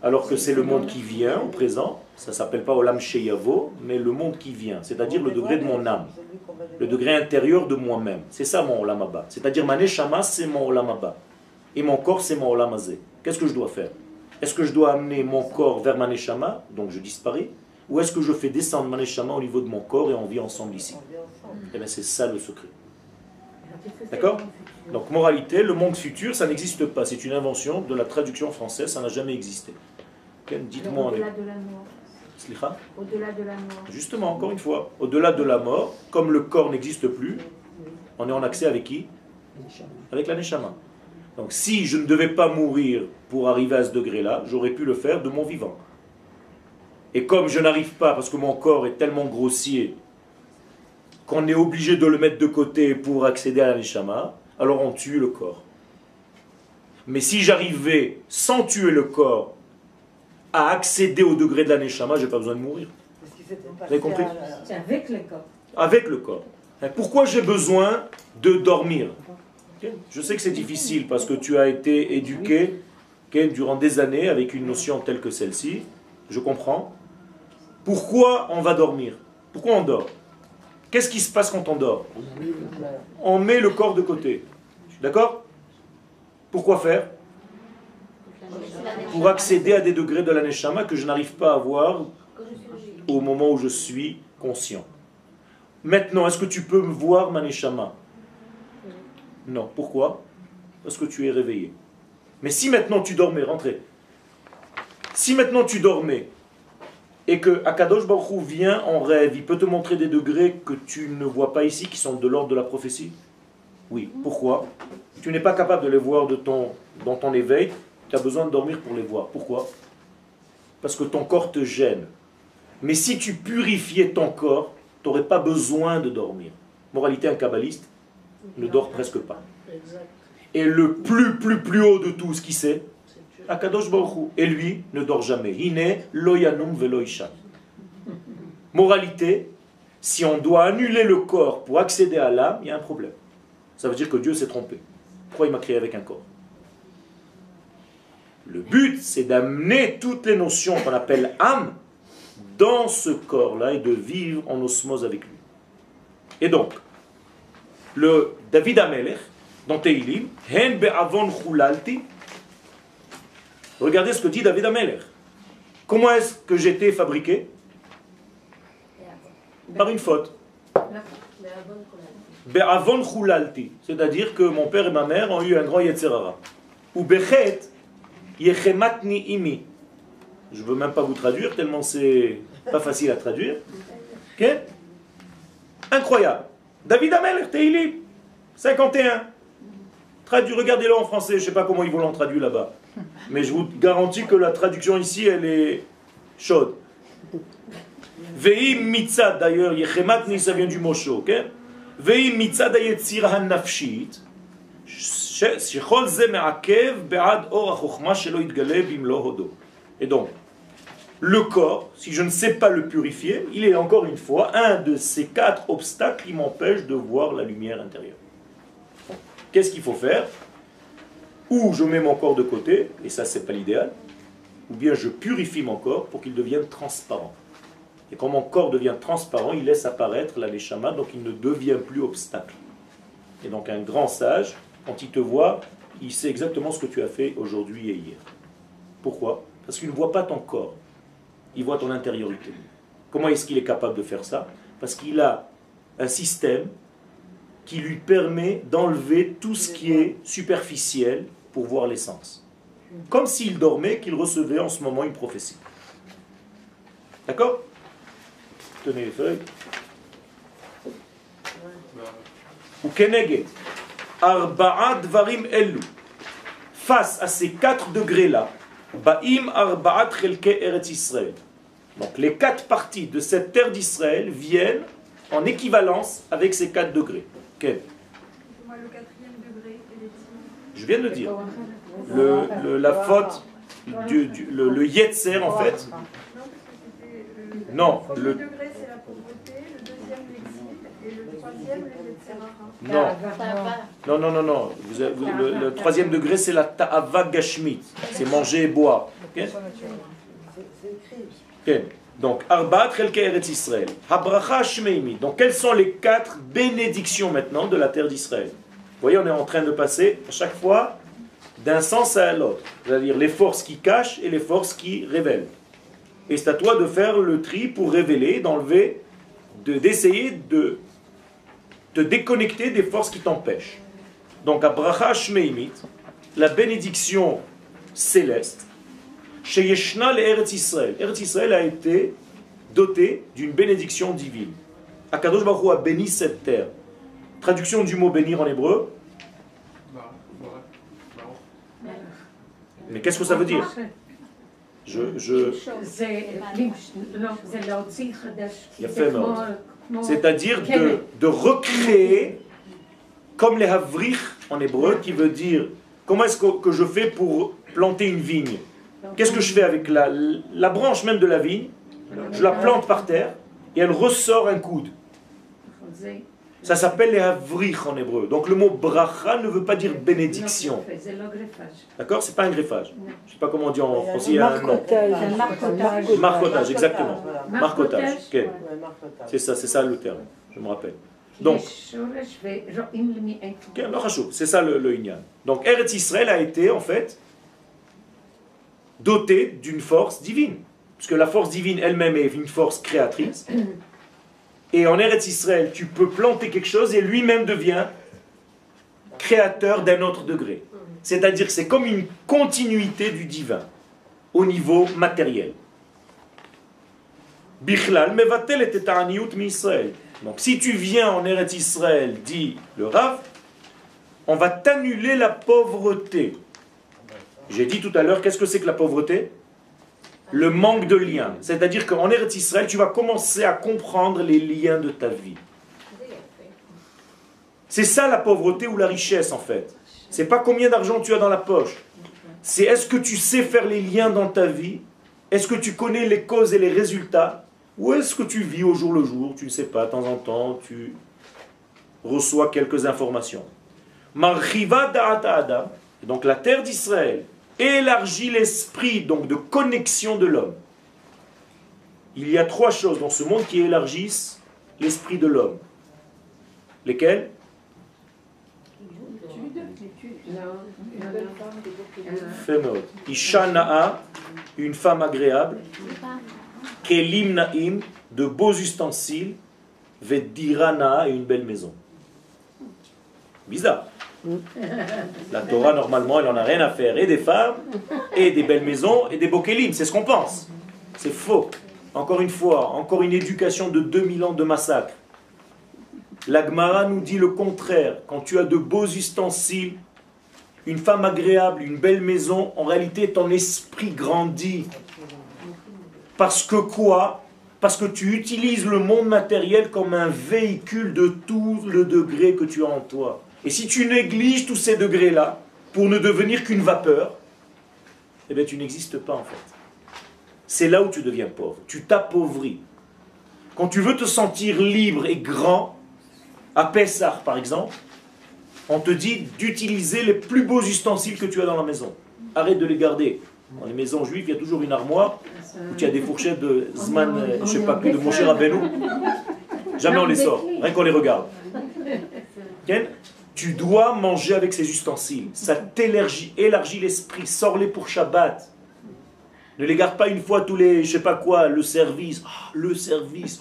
alors que c'est le monde qui vient au présent. Ça ne s'appelle pas Olam Sheyavo, mais le monde qui vient, c'est-à-dire le degré de mon âme, le degré intérieur de moi-même. C'est ça mon Olam Haba. C'est-à-dire ma Neshama, c'est mon Olam Haba. Et mon corps, c'est mon Olam Hazé. Qu'est-ce que je dois faire? Est-ce que je dois amener mon corps vers ma Neshama, donc je disparais, ou est-ce que je fais descendre ma Neshama au niveau de mon corps et on vit ensemble ici? Eh bien c'est ça le secret. D'accord? Donc moralité, le monde futur, ça n'existe pas. C'est une invention de la traduction française, ça n'a jamais existé. Dites-moi. Au-delà de la mort. Slicha? Au-delà de la mort. Justement, encore une fois, au-delà de la mort, comme le corps n'existe plus, on est en accès avec qui? Avec la Neshama. Donc si je ne devais pas mourir pour arriver à ce degré-là, j'aurais pu le faire de mon vivant. Et comme je n'arrive pas, parce que mon corps est tellement grossier, qu'on est obligé de le mettre de côté pour accéder à la Neshama, alors on tue le corps. Mais si j'arrivais, sans tuer le corps, à accéder au degré de la Neshama, je n'ai pas besoin de mourir. Vous avez compris? C'est avec le corps. Avec le corps. Pourquoi j'ai besoin de dormir? Je sais que c'est difficile parce que tu as été éduqué durant des années avec une notion telle que celle-ci. Je comprends. Pourquoi on va dormir? Pourquoi on dort? Qu'est-ce qui se passe quand on dort? On met le corps de côté. D'accord? Pourquoi faire? Pour accéder à des degrés de la Neshama que je n'arrive pas à voir au moment où je suis conscient. Maintenant, est-ce que tu peux me voir ma Neshama? Non. Pourquoi? Parce que tu es réveillé. Mais si maintenant tu dormais, rentrez. Si maintenant tu dormais et que Akadosh Baruch Hu vient en rêve, il peut te montrer des degrés que tu ne vois pas ici, qui sont de l'ordre de la prophétie? Oui. Pourquoi? Tu n'es pas capable de les voir dans ton éveil, tu as besoin de dormir pour les voir. Pourquoi? Parce que ton corps te gêne. Mais si tu purifiais ton corps, tu n'aurais pas besoin de dormir. Moralité, un kabbaliste ne dort presque pas. Et le plus haut de tout, ce qui c'est, Akadosh Baruch Hu. Et lui ne dort jamais. Hine lo yanum velo isha. Moralité, si on doit annuler le corps pour accéder à l'âme, il y a un problème. Ça veut dire que Dieu s'est trompé. Pourquoi il m'a créé avec un corps? Le but, c'est d'amener toutes les notions qu'on appelle âme dans ce corps-là et de vivre en osmose avec lui. Et donc, le David Amelech, dans Teilim, Hen be'avon chulalti. Regardez ce que dit David Amelech. Comment est-ce que j'étais fabriqué? Par une faute. Be'avon chulalti. C'est-à-dire que mon père et ma mère ont eu un grand Yetzerara. Ou bechet yechematni imi. Je ne veux même pas vous traduire, tellement c'est pas facile à traduire. Okay? Incroyable. David Amelech, Teilim, 51. Regardez-le en français, je ne sais pas comment ils vont l'en traduire là-bas. Mais je vous garantis que la traduction ici, elle est chaude. Ve'im mitzad, d'ailleurs, yechematni, ça vient du mosho, ok? Ve'im mitzad hayetzira hanafshit, shechol ze me'akev be'ad or ha'chokhma shelo yitgale bimlo hodo. Et donc, le corps, si je ne sais pas le purifier, il est encore une fois un de ces 4 obstacles qui m'empêchent de voir la lumière intérieure. Qu'est-ce qu'il faut faire? Ou je mets mon corps de côté, et ça c'est pas l'idéal, ou bien je purifie mon corps pour qu'il devienne transparent. Et quand mon corps devient transparent, il laisse apparaître la neshama, donc il ne devient plus obstacle. Et donc un grand sage, quand il te voit, il sait exactement ce que tu as fait aujourd'hui et hier. Pourquoi? Parce qu'il ne voit pas ton corps, il voit ton intériorité. Comment est-ce qu'il est capable de faire ça? Parce qu'il a un système qui lui permet d'enlever tout ce qui est superficiel pour voir l'essence. Comme s'il dormait, qu'il recevait en ce moment une prophétie. D'accord? Tenez les feuilles. Ou keneged. Arba'a dvarim ellu. Face à ces 4 degrés-là, Ba'im arba'at chelke Eretz Israël. Donc les 4 parties de cette terre d'Israël viennent en équivalence avec ces 4 degrés. Quel? Moi, le 4e degré, et les signes. Je viens de le dire. La faute, le yetzer en fait. Non, parce que c'était Non, le le- premier degré, c'est la pauvreté, le deuxième, l'exil, et le troisième, les Yetzerara. Non, non. Le 3e degré, c'est la ta'ava gashmit. C'est manger et boire. Ok? Ok. Donc, Arbaat Chelke Eretz Israël. Habracha Shmeimi. Donc, quelles sont les 4 bénédictions maintenant de la terre d'Israël? Vous voyez, on est en train de passer à chaque fois d'un sens à l'autre. C'est-à-dire les forces qui cachent et les forces qui révèlent. Et c'est à toi de faire le tri pour révéler, d'enlever, d'essayer de te déconnecter des forces qui t'empêchent. Donc, à Bracha Shmeimit, la bénédiction céleste, chez Yeshna le Eretz Israël. Eretz Israël a été doté d'une bénédiction divine. Akadosh Baruch Hu a béni cette terre. Traduction du mot bénir en hébreu. Mais qu'est-ce que ça veut dire? C'est-à-dire de recréer, comme les havrich en hébreu, qui veut dire, comment est-ce que je fais pour planter une vigne? Qu'est-ce que je fais avec la branche même de la vigne? Je la plante par terre et elle ressort un coude. Ça s'appelle les havrich en hébreu. Donc le mot bracha ne veut pas dire bénédiction. D'accord? C'est pas un greffage. Je ne sais pas comment on dit en français. Il y a un nom. Marcotage, exactement. Marcotage. Okay. C'est ça le terme. Je me rappelle. Donc, c'est ça le inyan. Donc Eretz Israël a été en fait doté d'une force divine. Parce que la force divine elle-même est une force créatrice. Et en Eretz Israël, tu peux planter quelque chose et lui-même devient créateur d'un autre degré. C'est-à-dire que c'est comme une continuité du divin au niveau matériel. Bichlal mevatel et ta'aniyut mi Israël. Donc si tu viens en Eretz Israël, dit le Rav, on va t'annuler la pauvreté. J'ai dit tout à l'heure, qu'est-ce que c'est que la pauvreté? Le manque de liens. C'est-à-dire qu'en Eretz Israël, tu vas commencer à comprendre les liens de ta vie. C'est ça la pauvreté ou la richesse en fait. C'est pas combien d'argent tu as dans la poche. C'est est-ce que tu sais faire les liens dans ta vie? Est-ce que tu connais les causes et les résultats? Ou est-ce que tu vis au jour le jour? Tu ne sais pas, de temps en temps, tu reçois quelques informations. Marchiva da'ata Adam. Donc la terre d'Israël élargit l'esprit donc de connexion de l'homme. Il y a 3 choses dans ce monde qui élargissent l'esprit de l'homme. Lesquelles? Fémod. Isha na'a, une femme agréable. Kelim na'im, de beaux ustensiles. Vedira na'a, une belle maison. Bizarre. La Torah, normalement, elle n'en a rien à faire. Et des femmes, et des belles maisons, et des beaux kélim. C'est ce qu'on pense. C'est faux. Encore une fois, encore une éducation de 2000 ans de massacre. La Gemara nous dit le contraire. Quand tu as de beaux ustensiles, une femme agréable, une belle maison, en réalité, ton esprit grandit. Parce que quoi? Parce que tu utilises le monde matériel comme un véhicule de tout le degré que tu as en toi. Et si tu négliges tous ces degrés-là pour ne devenir qu'une vapeur, eh bien tu n'existes pas en fait. C'est là où tu deviens pauvre. Tu t'appauvris. Quand tu veux te sentir libre et grand, à Pessah par exemple, on te dit d'utiliser les plus beaux ustensiles que tu as dans la maison. Arrête de les garder. Dans les maisons juives, il y a toujours une armoire où tu as des fourchettes de Zman, je sais pas, de Moshe Rabbeinu. Jamais on les sort, rien qu'on les regarde. Tu dois manger avec ces ustensiles. Ça t'élargit l'esprit. Sors-les pour Shabbat. Ne les garde pas une fois tous les, je sais pas quoi, le service. Ah, le service.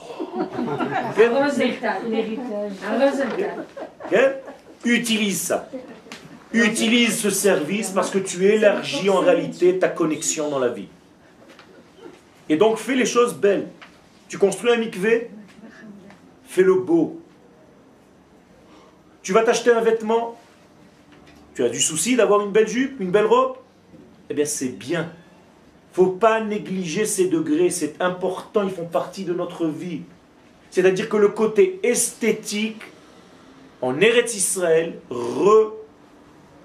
Utilise ça. Utilise ce service parce que tu élargis en réalité ta connexion dans la vie. Et donc fais les choses belles. Tu construis un mikvé, fais-le beau. Tu vas t'acheter un vêtement, tu as du souci d'avoir une belle jupe, une belle robe, eh bien c'est bien. Il ne faut pas négliger ces degrés, c'est important, ils font partie de notre vie. C'est-à-dire que le côté esthétique, en Eretz Israël,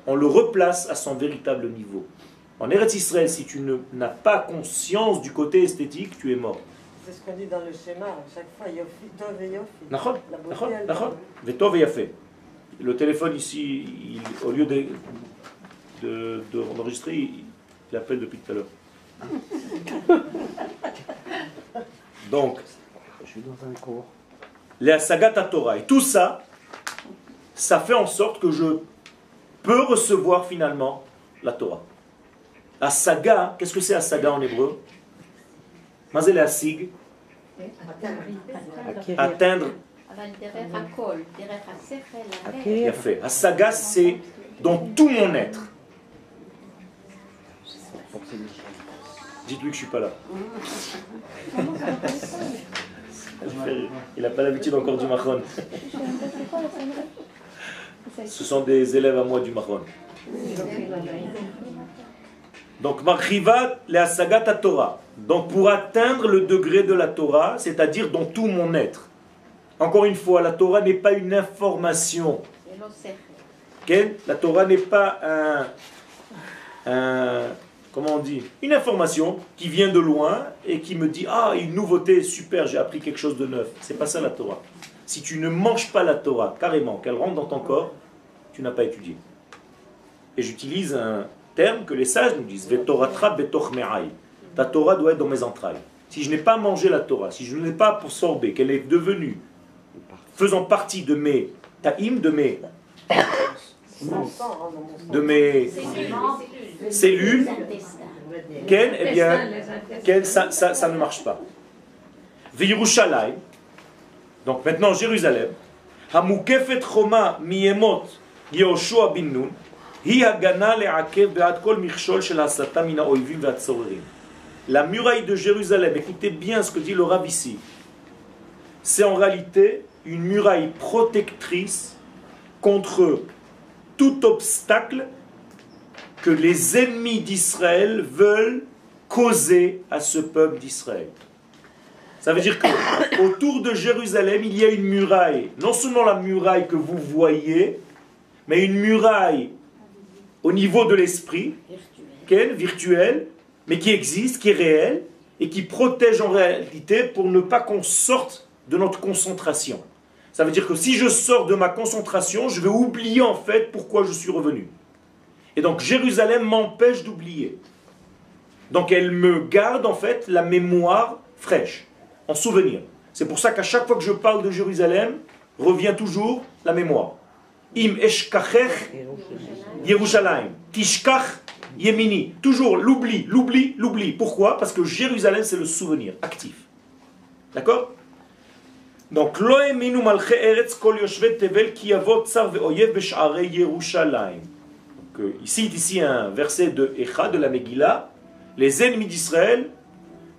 on le replace à son véritable niveau. En Eretz Israël, si tu n'as pas conscience du côté esthétique, tu es mort. C'est ce qu'on dit dans le schéma, à chaque fois, Yofi, Tov et Yofi. Nachon, La beauté, nachon, elle- nachon. Vetov et Yafé. Le téléphone ici, au lieu d'enregistrer, il appelle depuis tout à l'heure. Donc, Je suis dans un cours. les Sagat Torah, et tout ça, ça fait en sorte que je peux recevoir finalement la Torah. Asaga, qu'est-ce que c'est Asaga en hébreu? Mazel Asig, Acquérir. atteindre. אבל דרך הכל, דרך השכל, הלב. Acquérir. Yafé. Asaga, c'est dans tout mon être. Dites-lui que je suis pas là. Il n'a pas l'habitude encore du Mahon. Ce sont des élèves à moi du Mahon. Donc, Marchivat le Asagat Torah. Donc, pour atteindre le degré de la Torah, c'est-à-dire dans tout mon être. Encore une fois, la Torah n'est pas une information. זה לא שכל. Ok? La Torah n'est pas comment on dit, une information qui vient de loin et qui me dit ah, une nouveauté, super, j'ai appris quelque chose de neuf. C'est pas ça la Torah. Si tu ne manges pas la Torah carrément, qu'elle rentre dans ton corps, tu n'as pas étudié. Et j'utilise un terme que les sages nous disent Vetoratra betoch me'ai. Ta Torah doit être dans mes entrailles. Si je n'ai pas mangé la Torah, si je ne l'ai pas absorbée, qu'elle est devenue faisant partie de mes taïm, de mes cellules, Ken, eh bien, Ken, ça ne marche pas. V'Yerushalayim, donc maintenant Jérusalem, Hamukefet Choma miyemot Yehoshua bin Nun, hi hagana le'akev be'ad kol michshol shel hasata min ha'oivim ve'atzorerim. La muraille de Jérusalem, écoutez bien ce que dit le Rav ici, c'est en réalité une muraille protectrice contre tout obstacle que les ennemis d'Israël veulent causer à ce peuple d'Israël. Ça veut dire que autour de Jérusalem, il y a une muraille, non seulement la muraille que vous voyez, mais une muraille au niveau de l'esprit, virtuelle, mais qui existe, qui est réelle, et qui protège en réalité pour ne pas qu'on sorte de notre concentration. Ça veut dire que si je sors de ma concentration, je vais oublier en fait pourquoi je suis revenu. Et donc Jérusalem m'empêche d'oublier. Donc elle me garde en fait la mémoire fraîche, en souvenir. C'est pour ça qu'à chaque fois que je parle de Jérusalem, revient toujours la mémoire. Im eshkachech Yerushalayim, tishkach yemini. Toujours l'oubli, l'oubli, l'oubli. Pourquoi? Parce que Jérusalem c'est le souvenir actif. D'accord? Donc, lo eminu malche eretz kol yoshvet tevel ki yavot tsar ve'oyev b'sh'arei Yerushalayim. Donc, ici un verset de Echa, de la Megillah. Les ennemis d'Israël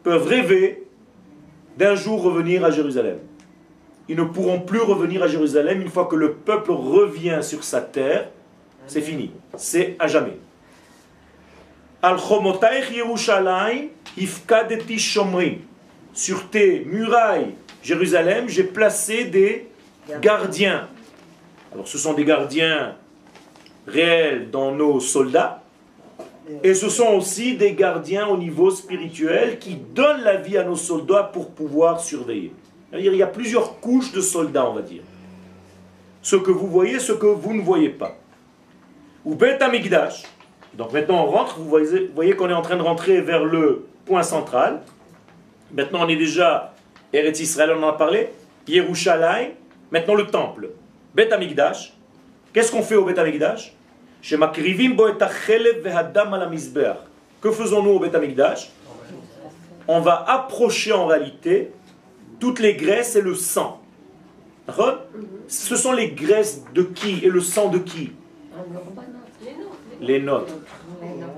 peuvent rêver d'un jour revenir à Jérusalem. Ils ne pourront plus revenir à Jérusalem une fois que le peuple revient sur sa terre. C'est fini. C'est à jamais. Al chomotaych Yerushalayim hifkadeti shomrim. Sur tes murailles Jérusalem, j'ai placé des gardiens. Alors ce sont des gardiens réels dans nos soldats, et ce sont aussi des gardiens au niveau spirituel qui donnent la vie à nos soldats pour pouvoir surveiller. C'est-à-dire, il y a plusieurs couches de soldats, on va dire. Ce que vous voyez, ce que vous ne voyez pas. Ou Bet Hamikdash. Donc maintenant on rentre, vous voyez qu'on est en train de rentrer vers le point central. Maintenant on est déjà Eretz Israël, on en a parlé. Yerushalayim. Maintenant le temple. Bet Hamikdash. Qu'est-ce qu'on fait au Bet Hamikdash? Que faisons-nous au Bet Hamikdash? on va approcher en réalité toutes les graisses et le sang. D'accord? Ce sont les graisses de qui et le sang de qui? Les nôtres.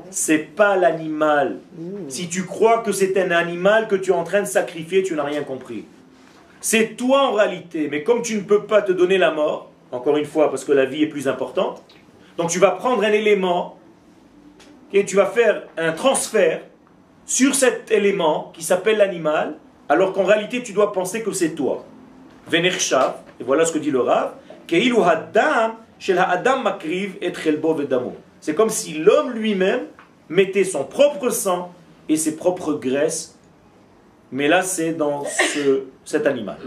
C'est pas l'animal. Si tu crois que c'est un animal que tu es en train de sacrifier, tu n'as rien compris. C'est toi en réalité, mais comme tu ne peux pas te donner la mort, encore une fois parce que la vie est plus importante, donc tu vas prendre un élément et tu vas faire un transfert sur cet élément qui s'appelle l'animal, alors qu'en réalité tu dois penser que c'est toi. Venershav, et voilà ce que dit le Rav, Keilu hadam shel ha'adam makriv et chelbo vedamo. C'est comme si l'homme lui-même mettait son propre sang et ses propres graisses, mais là c'est dans cet animal.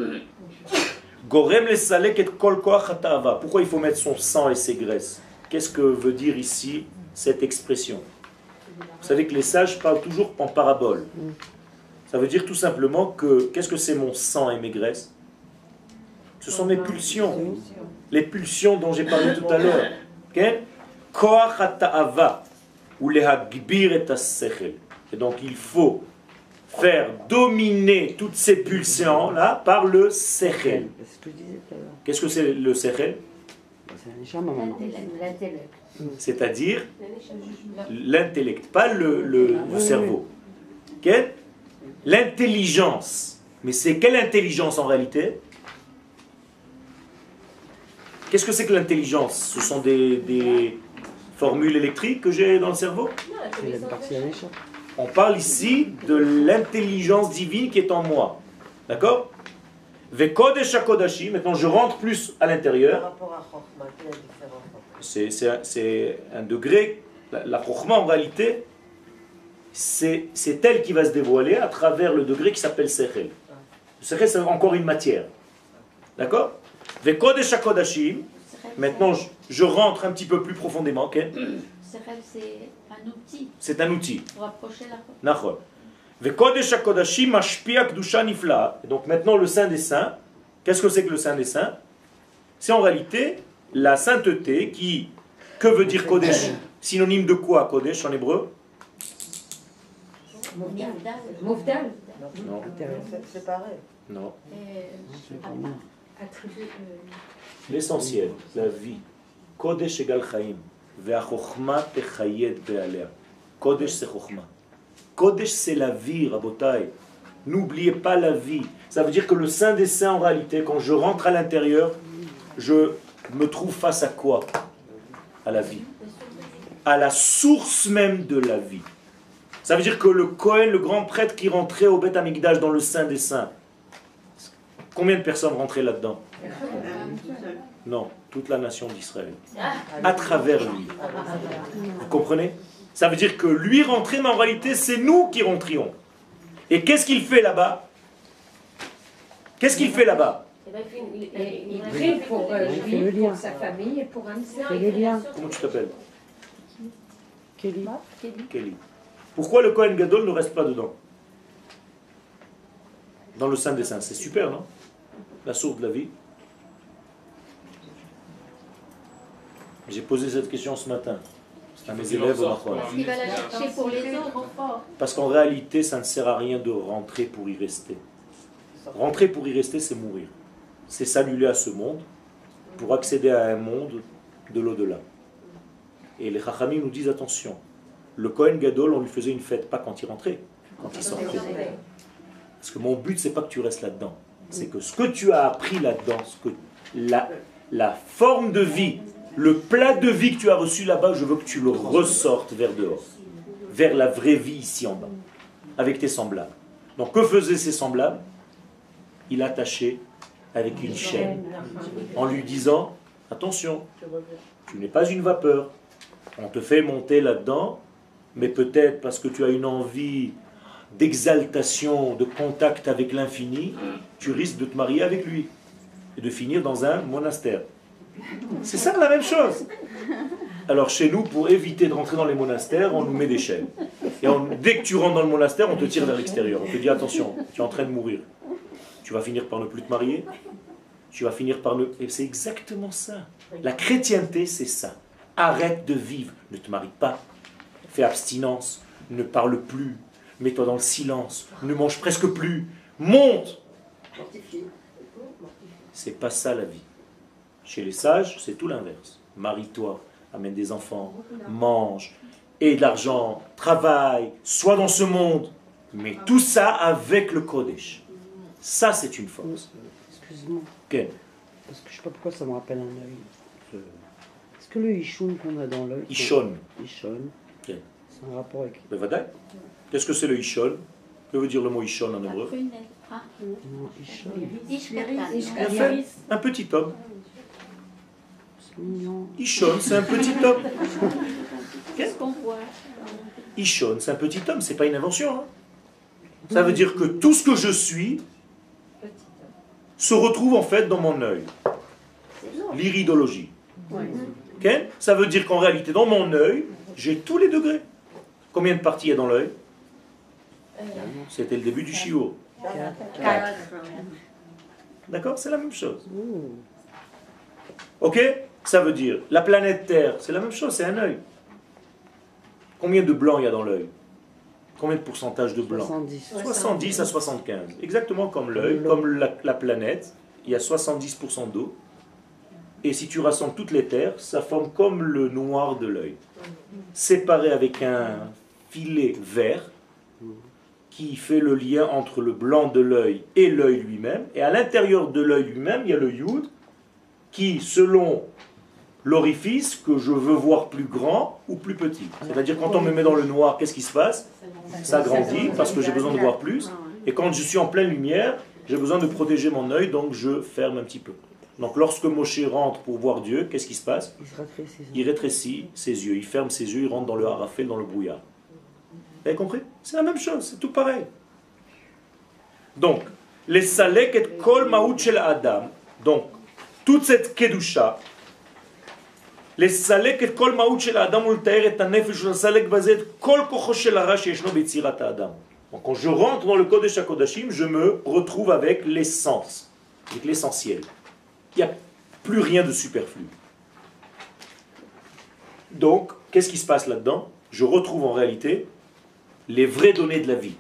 Gorem le salek et kol koach hata'ava. Pourquoi il faut mettre son sang et ses graisses? Qu'est-ce que veut dire ici cette expression? Vous savez que les sages parlent toujours en parabole. Ça veut dire tout simplement que, qu'est-ce que c'est mon sang et mes graisses? Ce sont mes pulsions. Les pulsions dont j'ai parlé tout à l'heure. Koach hata'ava ou lehagbir et as-sechel. Et donc il faut faire dominer toutes ces pulsions-là par le sechel. Qu'est-ce que c'est le sechel? C'est-à-dire l'intellect, pas le cerveau. Okay? L'intelligence. Mais c'est quelle intelligence en réalité? Qu'est-ce que c'est que l'intelligence? Ce sont des formules électriques que j'ai dans le cerveau? On parle ici de l'intelligence divine qui est en moi. D'accord? Vekodesh HaKodashim, maintenant je rentre plus à l'intérieur. C'est un degré. La Chokhmah en réalité, c'est elle qui va se dévoiler à travers le degré qui s'appelle Sechel. Le Sechel, c'est encore une matière. D'accord? Vekodesh HaKodashim, maintenant je rentre un petit peu plus profondément. Okay? Sechel, c'est un outil. C'est un outil. Pour approcher la Nachon. Vekodesh HaKodashim mashpia kdusha nifla. Donc maintenant le Saint des Saints. Qu'est-ce que c'est que le Saint des Saints? C'est en réalité la sainteté qui... Que veut dire Kodesh? Synonyme de quoi Kodesh en hébreu? Mouvdal. Non. C'est pareil. Non. Attribué. L'essentiel, la vie. Kodesh égale Chaim. Ve'achochma techayed be'alea. Kodesh c'est Chochma. Kodesh c'est la vie, Rabotai. N'oubliez pas la vie. Ça veut dire que le Saint des Saints, en réalité, quand je rentre à l'intérieur, je me trouve face à quoi? À la vie. À la source même de la vie. Ça veut dire que le Kohen, le grand prêtre qui rentrait au Beth Amikdash dans le Saint des Saints, combien de personnes rentraient là-dedans? Non, toute la nation d'Israël. À travers lui. Vous comprenez? Ça veut dire que lui rentrait, mais en réalité, c'est nous qui rentrions. Et qu'est-ce qu'il fait là-bas? Qu'est-ce qu'il fait là-bas? Il prie pour lui, pour sa famille et pour un. Comment tu t'appelles? Kelly. Kelly. Pourquoi le Kohen Gadol ne reste pas dedans? Dans le Saint des Saints. C'est super, non? La source de la vie. J'ai posé cette question ce matin à mes élèves au Mahon. Parce qu'il va la chercher pour les autres. Parce qu'en réalité, ça ne sert à rien de rentrer pour y rester. Rentrer pour y rester, c'est mourir. C'est s'annuler à ce monde pour accéder à un monde de l'au-delà. Et les Chachamim nous disent attention. Le Kohen Gadol, on lui faisait une fête, pas quand il rentrait, quand il sortait. Parce que mon but, c'est pas que tu restes là-dedans. C'est que ce que tu as appris là-dedans, la forme de vie, le plat de vie que tu as reçu là-bas, je veux que tu le ressortes vers dehors. Vers la vraie vie ici en bas. Avec tes semblables. Donc que faisaient ces semblables? Il attachait avec une chaîne. En lui disant, attention, tu n'es pas une vapeur. On te fait monter là-dedans, mais peut-être parce que tu as une envie d'exaltation, de contact avec l'infini, tu risques de te marier avec lui et de finir dans un monastère. C'est ça la même chose. Alors chez nous, pour éviter de rentrer dans les monastères, on nous met des chaînes. Et dès que tu rentres dans le monastère, on te tire vers l'extérieur. On te dit attention, tu es en train de mourir. Tu vas finir par ne plus te marier. Tu vas finir par ne... Et c'est exactement ça. La chrétienté, c'est ça. Arrête de vivre. Ne te marie pas. Fais abstinence. Ne parle plus. Mets-toi dans le silence. Ne mange presque plus. Monte. C'est pas ça la vie. Chez les sages, c'est tout l'inverse. Marie-toi, amène des enfants, mange, aie de l'argent, travaille, sois dans ce monde. Mais tout ça avec le Kodesh. Ça, c'est une force. Excuse-moi. Okay. Parce que je sais pas pourquoi ça me rappelle un œil. Est-ce que le Ishon qu'on a dans l'œil... Ishon. Ishon. Okay. C'est un rapport avec... Qu'est-ce que c'est le Ishon? Que veut dire le mot Ishon en hébreu? Non, Ishon. Un petit homme. C'est mignon. Ishon, c'est un petit homme. Qu'est-ce qu'on voit? Ishon, c'est un petit homme, c'est pas une invention. Hein. Ça veut dire que tout ce que je suis se retrouve en fait dans mon œil. L'iridologie. Okay? Ça veut dire qu'en réalité, dans mon œil, j'ai tous les degrés. Combien de parties il y a dans l'œil? C'était le début du shiur. 4. D'accord? C'est la même chose. Ok? Ça veut dire, la planète Terre, c'est la même chose, c'est un œil. Combien de blanc il y a dans l'œil? Combien de pourcentage de blanc? 70 à 75. Exactement comme l'œil, comme la planète, il y a 70% d'eau. Et si tu rassembles toutes les terres, ça forme comme le noir de l'œil. Séparé avec un filet vert qui fait le lien entre le blanc de l'œil et l'œil lui-même. Et à l'intérieur de l'œil lui-même, il y a le yud qui, selon l'orifice que je veux voir plus grand ou plus petit. C'est-à-dire quand on me met dans le noir, qu'est-ce qui se passe? Ça grandit parce que j'ai besoin de voir plus. Et quand je suis en pleine lumière, j'ai besoin de protéger mon œil, donc je ferme un petit peu. Donc lorsque Moshe rentre pour voir Dieu, qu'est-ce qui se passe? Il rétrécit ses yeux, il ferme ses yeux, il rentre dans le harafel, dans le brouillard. Vous avez compris? C'est la même chose, c'est tout pareil. Donc, les salek et kol maout shel adam, donc toute cette kedusha, les salek et kol maout shel adam ultaer et anefesh shel salek bazet kol kocho shel hara sheyeshno betzirat adam. Donc quand je rentre dans le Kodesh HaKodashim, je me retrouve avec l'essence, avec l'essentiel. Il n'y a plus rien de superflu. Donc, qu'est-ce qui se passe là-dedans? Je retrouve en réalité les vraies données de la vie,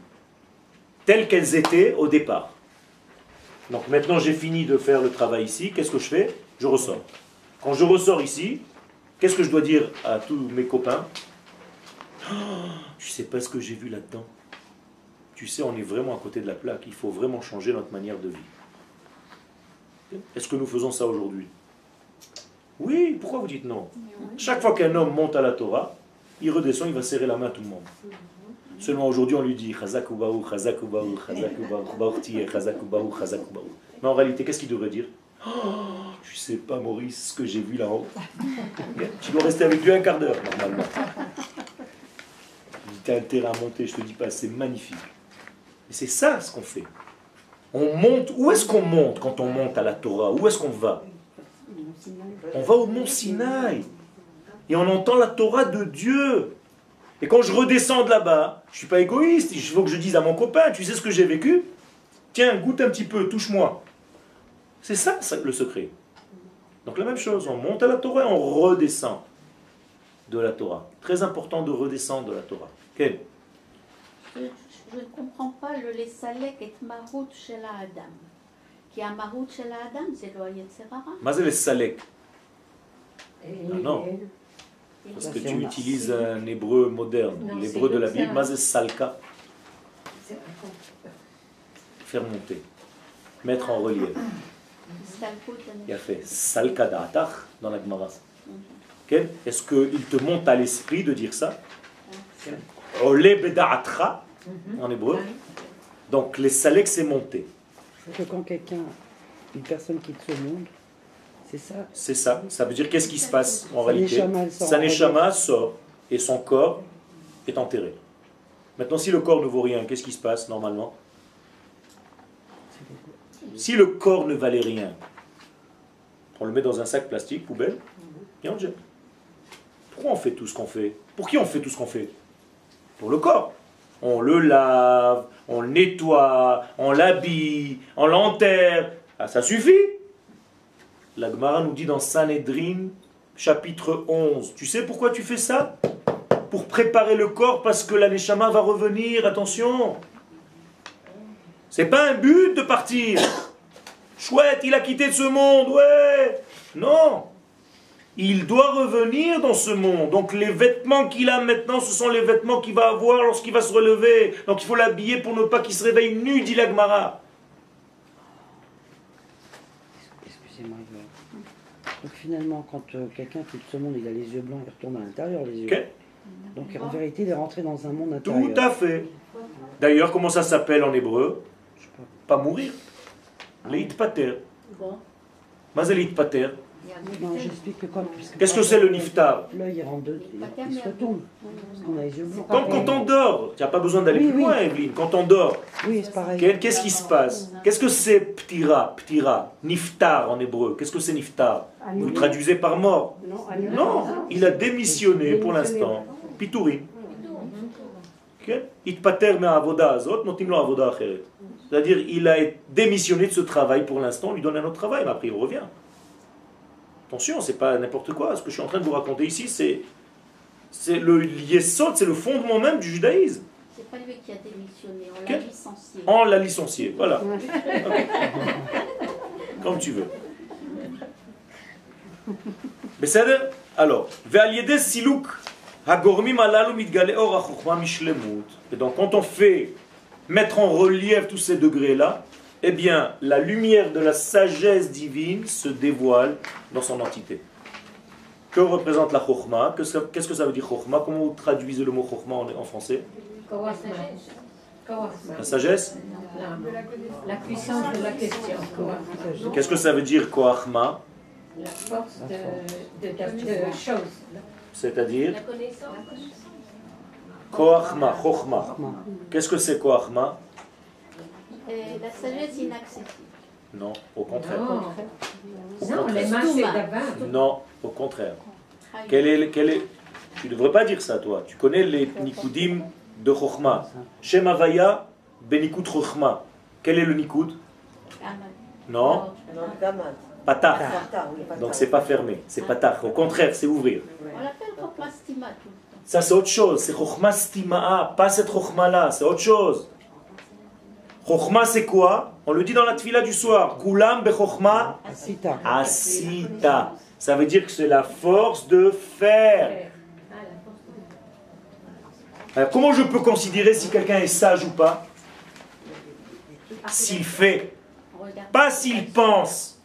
telles qu'elles étaient au départ. Donc maintenant j'ai fini de faire le travail ici, qu'est-ce que je fais? Je ressors. Quand je ressors ici, qu'est-ce que je dois dire à tous mes copains? Oh, tu sais pas ce que j'ai vu là-dedans. Tu sais, on est vraiment à côté de la plaque, il faut vraiment changer notre manière de vie. Est-ce que nous faisons ça aujourd'hui? Oui, pourquoi vous dites non? Chaque fois qu'un homme monte à la Torah, il redescend, il va serrer la main à tout le monde. Seulement aujourd'hui on lui dit Chazak ou Baou, Chazak ou Baou, Chazak ou Baou, Baou Tiye, Chazak ou Baou, Chazak ou Baou. Mais en réalité, qu'est-ce qu'il devrait dire? Oh, tu sais pas, Maurice, ce que j'ai vu là-haut. Tu dois rester avec lui un quart d'heure, normalement. Tu as intérêt à monter, je te dis pas, c'est magnifique. Mais c'est ça ce qu'on fait. On monte. Où est-ce qu'on monte quand on monte à la Torah? Où est-ce qu'on va? On va au mont Sinaï. Et on entend la Torah de Dieu. Et quand je redescends de là-bas, je ne suis pas égoïste. Il faut que je dise à mon copain, tu sais ce que j'ai vécu? Tiens, goûte un petit peu, touche-moi. C'est ça le secret. Donc la même chose, on monte à la Torah et on redescend de la Torah. Très important de redescendre de la Torah. Okay. Je ne comprends pas le les salek et marout shel adam. Qui a marout shel adam, c'est le yetzerara. Mais c'est les salek. Non. Parce que tu utilises un hébreu moderne, l'hébreu de la Bible, Mazé Salka. Faire monter, mettre en relief. Il a fait Salka Da'atach dans la Gemara. Okay. Est-ce qu'il te monte à l'esprit de dire ça? Ole Beda'atra en hébreu. Donc les Salek c'est monter. C'est que quand une personne quitte ce monde, c'est ça. C'est ça. Ça veut dire qu'est-ce qui se passe en réalité? Sa neshama sort et son corps est enterré. Maintenant, si le corps ne vaut rien, qu'est-ce qui se passe normalement? Si le corps ne valait rien, on le met dans un sac plastique, poubelle, et on le jette. Pourquoi on fait tout ce qu'on fait? Pour qui on fait tout ce qu'on fait? Pour le corps. On le lave, on le nettoie, on l'habille, on l'enterre. Ah, ça suffit. La Gemara nous dit dans Sanhedrin, chapitre 11, tu sais pourquoi tu fais ça? pour préparer le corps parce que la Neshama va revenir, attention. C'est pas un but de partir. Chouette, il a quitté ce monde, ouais. Non. Il doit revenir dans ce monde. Donc les vêtements qu'il a maintenant, ce sont les vêtements qu'il va avoir lorsqu'il va se relever. Donc il faut l'habiller pour ne pas qu'il se réveille nu, dit la Gemara. Excusez-moi. Donc finalement, quand quelqu'un quitte ce monde, il a les yeux blancs, il retourne à l'intérieur les yeux. Okay. Donc en vérité, il est rentré dans un monde intérieur. Tout à fait. D'ailleurs, comment ça s'appelle en hébreu? Pas mourir. L'itpater. Mais c'est l'itpater. Non, j'explique que comme... Qu'est-ce que c'est le niftar? L'œil, il rentre, il se retourne. Parce qu'on a les yeux blancs. Comme quand on dort. Tu n'as pas besoin d'aller plus loin, Evelyne. Quand on dort, oui, c'est pareil. Qu'est-ce qui se passe? Qu'est-ce que c'est ptira? Ptira. Niftar en hébreu. Qu'est-ce que c'est niftar? Vous le traduisez par mort? Non, il a démissionné pour l'instant. Pitourin. Itpater me avoda azot, notim lo avoda acheret. C'est-à-dire, il a démissionné de ce travail pour l'instant, on lui donne un autre travail, mais après il revient. Attention, c'est pas n'importe quoi. Ce que je suis en train de vous raconter ici, c'est le yesod, c'est le fondement même du judaïsme. C'est pas lui qui a démissionné, on l'a licencié. On l'a licencié, voilà. Okay. Comme tu veux. Mais c'est alors, ve'al siluk hagormim alalu mitgale or hachokma mishlemut. Et donc, quand on fait mettre en relief tous ces degrés-là, eh bien, la lumière de la sagesse divine se dévoile dans son entité. Que représente la chokhma? Qu'est-ce que ça veut dire chokhma? Comment vous traduisez le mot chokhma en français? La sagesse? La puissance de la question. Qu'est-ce que ça veut dire koachma? La force de choses. C'est-à-dire? Koachma, chokhma. Qu'est-ce que c'est koachma? La sagesse inaccessible. Non, au contraire. Non, les mains c'est d'abord. Non, au contraire. Tu ne devrais pas dire ça, toi. Tu connais les nikudim de Chokhma. Shem Havaya, Benikut Chokhma. Quel est le nikud? Non. Patach. Donc c'est pas fermé, c'est patach. Au contraire, c'est ouvrir. On l'appelle Chokhma Stima tout le temps. Ça c'est autre chose. C'est Chokhma Stima'a, pas cette Chokhma-là. C'est autre chose. Chokhma c'est quoi? On le dit dans la tfila du soir. Kulam be Chokhma Asita. Asita. Ça veut dire que c'est la force de faire. Alors, comment je peux considérer si quelqu'un est sage ou pas? S'il fait. Pas s'il pense.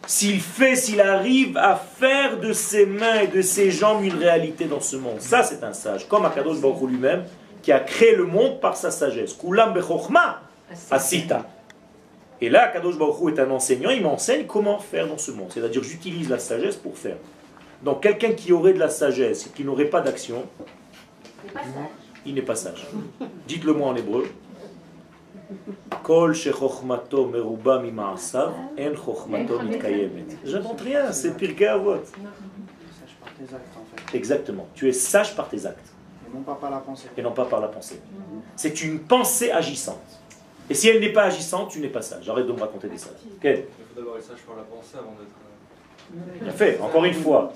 S'il fait, s'il arrive à faire de ses mains et de ses jambes une réalité dans ce monde. Ça c'est un sage. Comme Akadosh Baruch Hu lui-même, qui a créé le monde par sa sagesse. Kulam bechokma asita. Et là, Kadosh Baruch Hu est un enseignant, il m'enseigne comment faire dans ce monde. C'est-à-dire, j'utilise la sagesse pour faire. Donc, quelqu'un qui aurait de la sagesse et qui n'aurait pas d'action, il n'est pas sage. Dites-le moi en hébreu. Kol shechochmato meruba mima'asav en chochmato mitkayemet. J'invente rien, c'est Pirkei Avot. Sage par tes actes, en fait. Exactement. Tu es sage par tes actes. Et non pas par la pensée. Et non pas par la pensée. C'est une pensée agissante. Et si elle n'est pas agissante, tu n'es pas sage. Arrête de me raconter des sages. Okay. Il faut d'abord être sage par la pensée avant d'être... Bien fait, encore une fois.